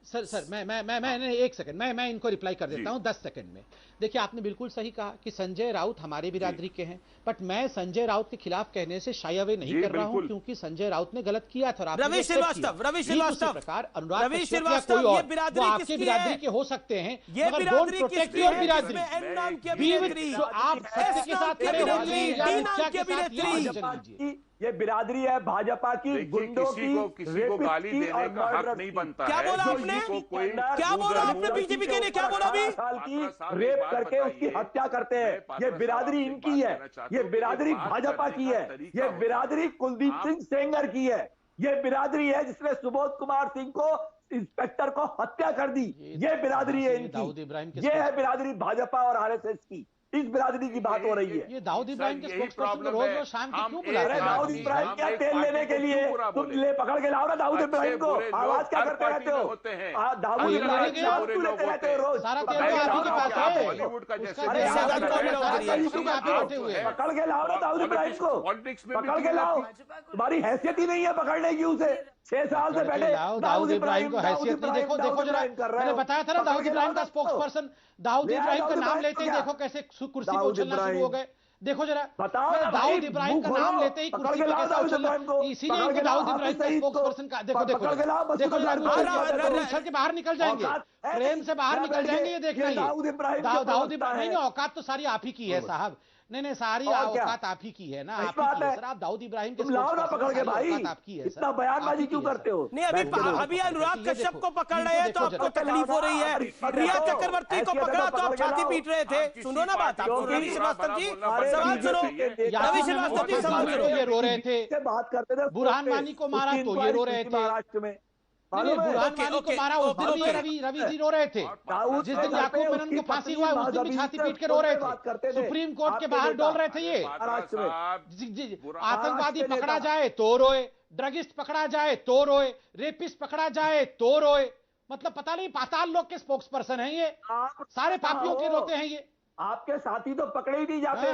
सर मैं एक सेकंड, मैं इनको रिप्लाई कर देता हूं 10 सेकंड में। देखिए, आपने बिल्कुल सही कहा कि संजय राउत हमारे बिरादरी के हैं, बट मैं संजय राउत के खिलाफ कहने से शाय अवे नहीं कर रहा हूं, क्योंकि संजय राउत ने गलत किया था। रवि श्रीवास्तव प्रकार अनुराग कश्यप या कोई और वो आपके बिरादरी के हो सकते हैं, मगर डोंट प्रोटेक्ट योर बिरादरी। जो आप सत्य के साथ खड़े होंगे या मिथ्या के साथ लीजिए। ये बिरादरी है भाजपा की, गुंडों किसी को गाली देने का हक नहीं बनता है। क्या बोला आपने? बीजेपी के ने क्या बोला? अभी साल की रेप करके उसकी हत्या करते हैं। ये बिरादरी इनकी है, ये बिरादरी भाजपा की है, ये बिरादरी कुलदीप सिंह सेंगर की है, ये बिरादरी है जिसने सुबोध कुमार सिंह को, इंस्पेक्टर को हत्या कर दी। ये बिरादरी है इनकी, ये है बिरादरी भाजपा और आरएसएस की। इस बिरादरी की बात हो रही है। ये दाऊद इब्राहिम के स्पोक्सपर्सन को रोज शाम को क्यों बुला रहे हैं? दाऊद इब्राहिम क्या तेल लेने के लिए तुम ले पकड़ के लाओ ना दाऊद इब्राहिम को। आवाज क्या करते रहते हो? दाऊद इब्राहिम क्यों लेते रहते हो रोज? सारा तेल आप ही के पास है। पकड़ के लाओ ना दाऊद इब्राहिम को, पकड़ के लाओ। तुम्हारी हैसियत ही नहीं है पकड़ने की उसे। 6 साल से बैठे दाऊद इब्राहिम को हैसियत नहीं। देखो जरा, मैंने बताया था ना दाऊद इब्राहिम का स्पोक्सपर्सन, दाऊद इब्राहिम का नाम लेते ही देखो कैसे कुर्सी पर उछलना शुरू हो गए। देखो जरा, दाऊद इब्राहिम का नाम लेते ही कुर्सी पर कैसे उछलना, इसीलिए इनको दाऊद इब्राहिम का स्पोक्सपर्सन का देखो उछल के बाहर निकल जाएंगे, फ्रेम से बाहर निकल जाएंगे। ये देखना, दाऊद इब्राहिम नहीं, औकात तो सारी आप ही की है साहब। नहीं सारी औकात आप ही की है ना, आप ही की है सर। आप दाऊद इब्राहिम के लाओ ना पकड़ के भाई, आपकी है इतना बयानबाजी क्यों करते हो? नहीं अभी अनुराग कश्यप को पकड़ रहे हैं तो आपको तकलीफ हो रही है, रिया चक्रवर्ती को पकड़ा तो आप छाती पीट रहे थे। सुनो ना बात, आप रवि श्रीवास्तव जी सवाल सुनो, रवि श्रीवास्तव जी सवाल सुनो। ये रो रहे थे, बात करते थे, बुरहान वानी को मारा तो ये रो रहे थे महाराष्ट्र में, बुरहान वानी को मारा उस दिन भी रवि जी रो रहे थे। जिस दिन याकूब मेनन को फांसी हुआ उस दिन भी छाती पीट के रो रहे थे, सुप्रीम कोर्ट के बाहर डोल रहे थे। ये आतंकवादी पकड़ा जाए तो रोए, ड्रगिस्ट पकड़ा जाए तो रोए, रेपिस्ट पकड़ा जाए तो रोए। मतलब पता नहीं पाताल लोक के स्पोक्स पर्सन हैं ये, सारे पापियों के रोते हैं ये। आपके साथी तो पकड़े ही नहीं जाते,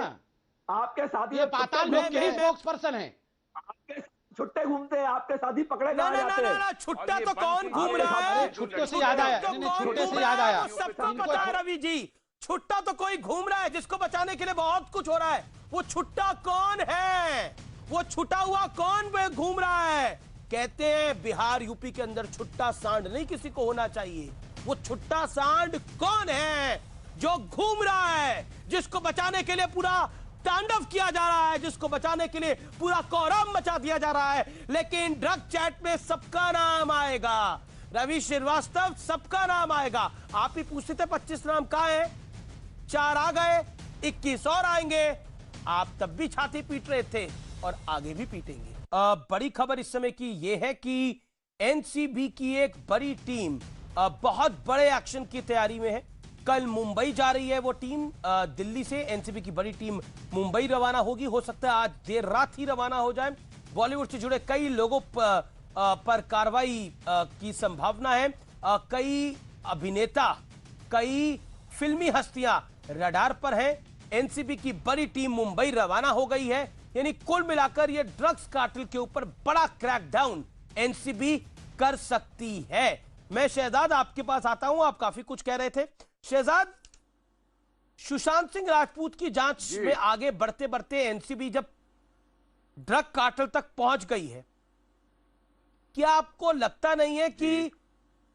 आपके साथी ये पाताल लोक के ही स्पोक्स पर्सन है। आपके छुट्टे घूमते हैं, आपके साथी पकड़े ना छुट्टा तो कौन घूम रहा है? छुट्टों से याद आया, छुट्टे से याद आया, सबको पता है रवि जी, छुट्टा तो कोई घूम रहा है जिसको बचाने के लिए बहुत कुछ हो रहा है। वो छुट्टा कौन है? वो छुटा हुआ कौन घूम रहा है? कहते हैं बिहार यूपी के अंदर छुट्टा सांड नहीं किसी को होना चाहिए। वो छुट्टा सांड कौन है जो घूम रहा है, जिसको बचाने के लिए पूरा तांडव किया जा रहा है, जिसको बचाने के लिए पूरा कोहराम मचा दिया जा रहा है। लेकिन ड्रग चैट में सबका नाम आएगा, रवि श्रीवास्तव सबका नाम आएगा। आप ही पूछते थे 25 नाम कहां है, 4 आ गए, 21 और आएंगे। आप तब भी छाती पीट रहे थे और आगे भी पीटेंगे। बड़ी खबर इस समय की यह है कि एनसीबी की एक बड़ी टीम बहुत बड़े एक्शन की तैयारी में है। कल मुंबई जा रही है वो टीम, दिल्ली से एनसीबी की बड़ी टीम मुंबई रवाना होगी। हो सकता है आज देर रात ही रवाना हो जाए। बॉलीवुड से जुड़े कई लोगों पर कार्रवाई की संभावना है। कई अभिनेता, कई फिल्मी हस्तियां रडार पर हैं। एनसीबी की बड़ी टीम मुंबई रवाना हो गई है। यानी कुल मिलाकर ये ड्रग्स कार्टेल के ऊपर बड़ा क्रैकडाउन एनसीबी कर सकती है। मैं शहजाद आपके पास आता हूं, आप काफी कुछ कह रहे थे। शहजाद, सुशांत सिंह राजपूत की जांच में आगे बढ़ते बढ़ते एनसीबी जब ड्रग कार्टेल तक पहुंच गई है, क्या आपको लगता नहीं है कि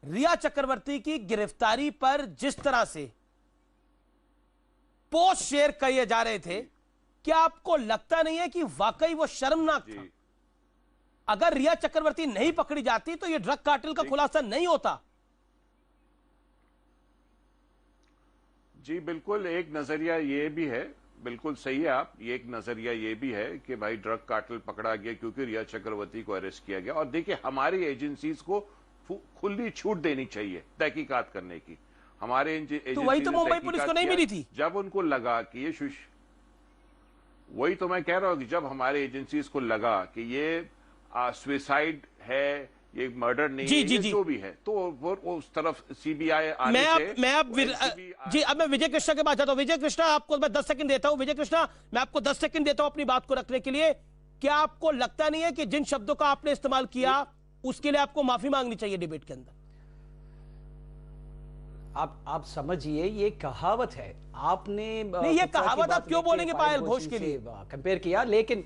रिया चक्रवर्ती की गिरफ्तारी पर जिस तरह से पोस्ट शेयर किए जा रहे थे, क्या आपको लगता नहीं है कि वाकई वो शर्मनाक था? अगर रिया चक्रवर्ती नहीं पकड़ी जाती तो यह ड्रग कार्टेल का खुलासा नहीं होता। जी बिल्कुल, एक नजरिया ये भी है, बिल्कुल सही है आप, ये एक नजरिया ये भी है कि भाई ड्रग कार्टेल पकड़ा गया क्योंकि रिया चक्रवर्ती को अरेस्ट किया गया। और देखिए, हमारी एजेंसीज को खुली छूट देनी चाहिए तहकीकात करने की। हमारे एजेंसी तो वही तो मुंबई पुलिस को नहीं मिली थी। जब उनको लगा कि ये वही तो मैं कह रहा हूं कि जब हमारे एजेंसीज को लगा कि ये सुसाइड है, ये मर्डर नहीं है, ये जो भी है, तो वो उस तरफ सीबीआई आने से अब मैं विजय कृष्णा के पास जाता हूं। विजय कृष्णा, आपको मैं 10 सेकंड देता हूं। विजय कृष्णा, मैं आपको 10 सेकंड देता हूं अपनी बात को रखने के लिए। क्या आपको लगता नहीं है कि जिन शब्दों का आपने इस्तेमाल किया उसके लिए आपको माफी मांगनी चाहिए डिबेट के अंदर? आप समझिए, ये कहावत है। आपने नहीं, ये कहावत आप क्यों बोलेंगे पायल घोष के लिए कंपेयर किया? लेकिन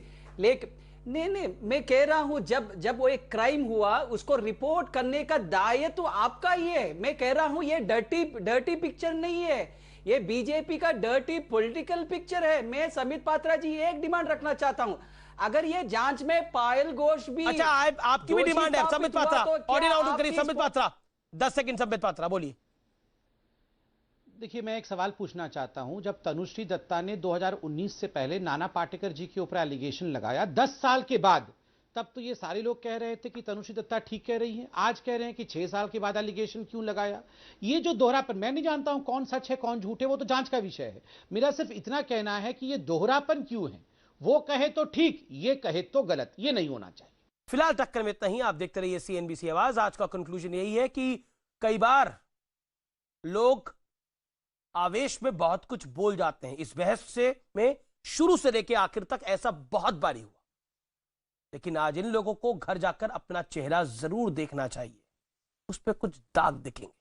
नहीं, मैं कह रहा हूं जब वो एक क्राइम हुआ उसको रिपोर्ट करने का दायित्व तो आपका ही है। मैं कह रहा हूं ये डर्टी पिक्चर नहीं है, ये बीजेपी का डर्टी पॉलिटिकल पिक्चर है। मैं समित पात्रा जी एक डिमांड रखना चाहता हूं, अगर ये जांच में पायल घोष भी, अच्छा आपकी भी डिमांड है समित पात्रा, ऑडियो आउट करिए समित पात्रा। 10 सेकंड समित पात्रा बोलिए। देखिए, मैं एक सवाल पूछना चाहता हूं। जब तनुश्री दत्ता ने 2019 से पहले नाना पाटेकर जी के ऊपर एलिगेशन लगाया 10 साल के बाद, तब तो ये सारे लोग कह रहे थे कि तनुश्री दत्ता ठीक कह रही हैं। आज कह रहे हैं कि 6 साल के बाद एलिगेशन क्यों लगाया? ये जो दोहरापन, मैं नहीं जानता हूं कौन सच है कौन झूठ है, वो तो जांच का विषय है। मेरा सिर्फ इतना कहना है कि ये दोहरापन क्यों है? वो कहे तो ठीक, ये कहे तो गलत, ये नहीं होना चाहिए। फिलहाल टक्कर में इतना ही। आप देखते रहिए CNBC आवाज। आज का कंक्लूजन यही है कि कई बार लोग आवेश में बहुत कुछ बोल जाते हैं। इस बहस से में शुरू से लेकर आखिर तक ऐसा बहुत बारी हुआ, लेकिन आज इन लोगों को घर जाकर अपना चेहरा जरूर देखना चाहिए, उस पर कुछ दाग दिखेंगे।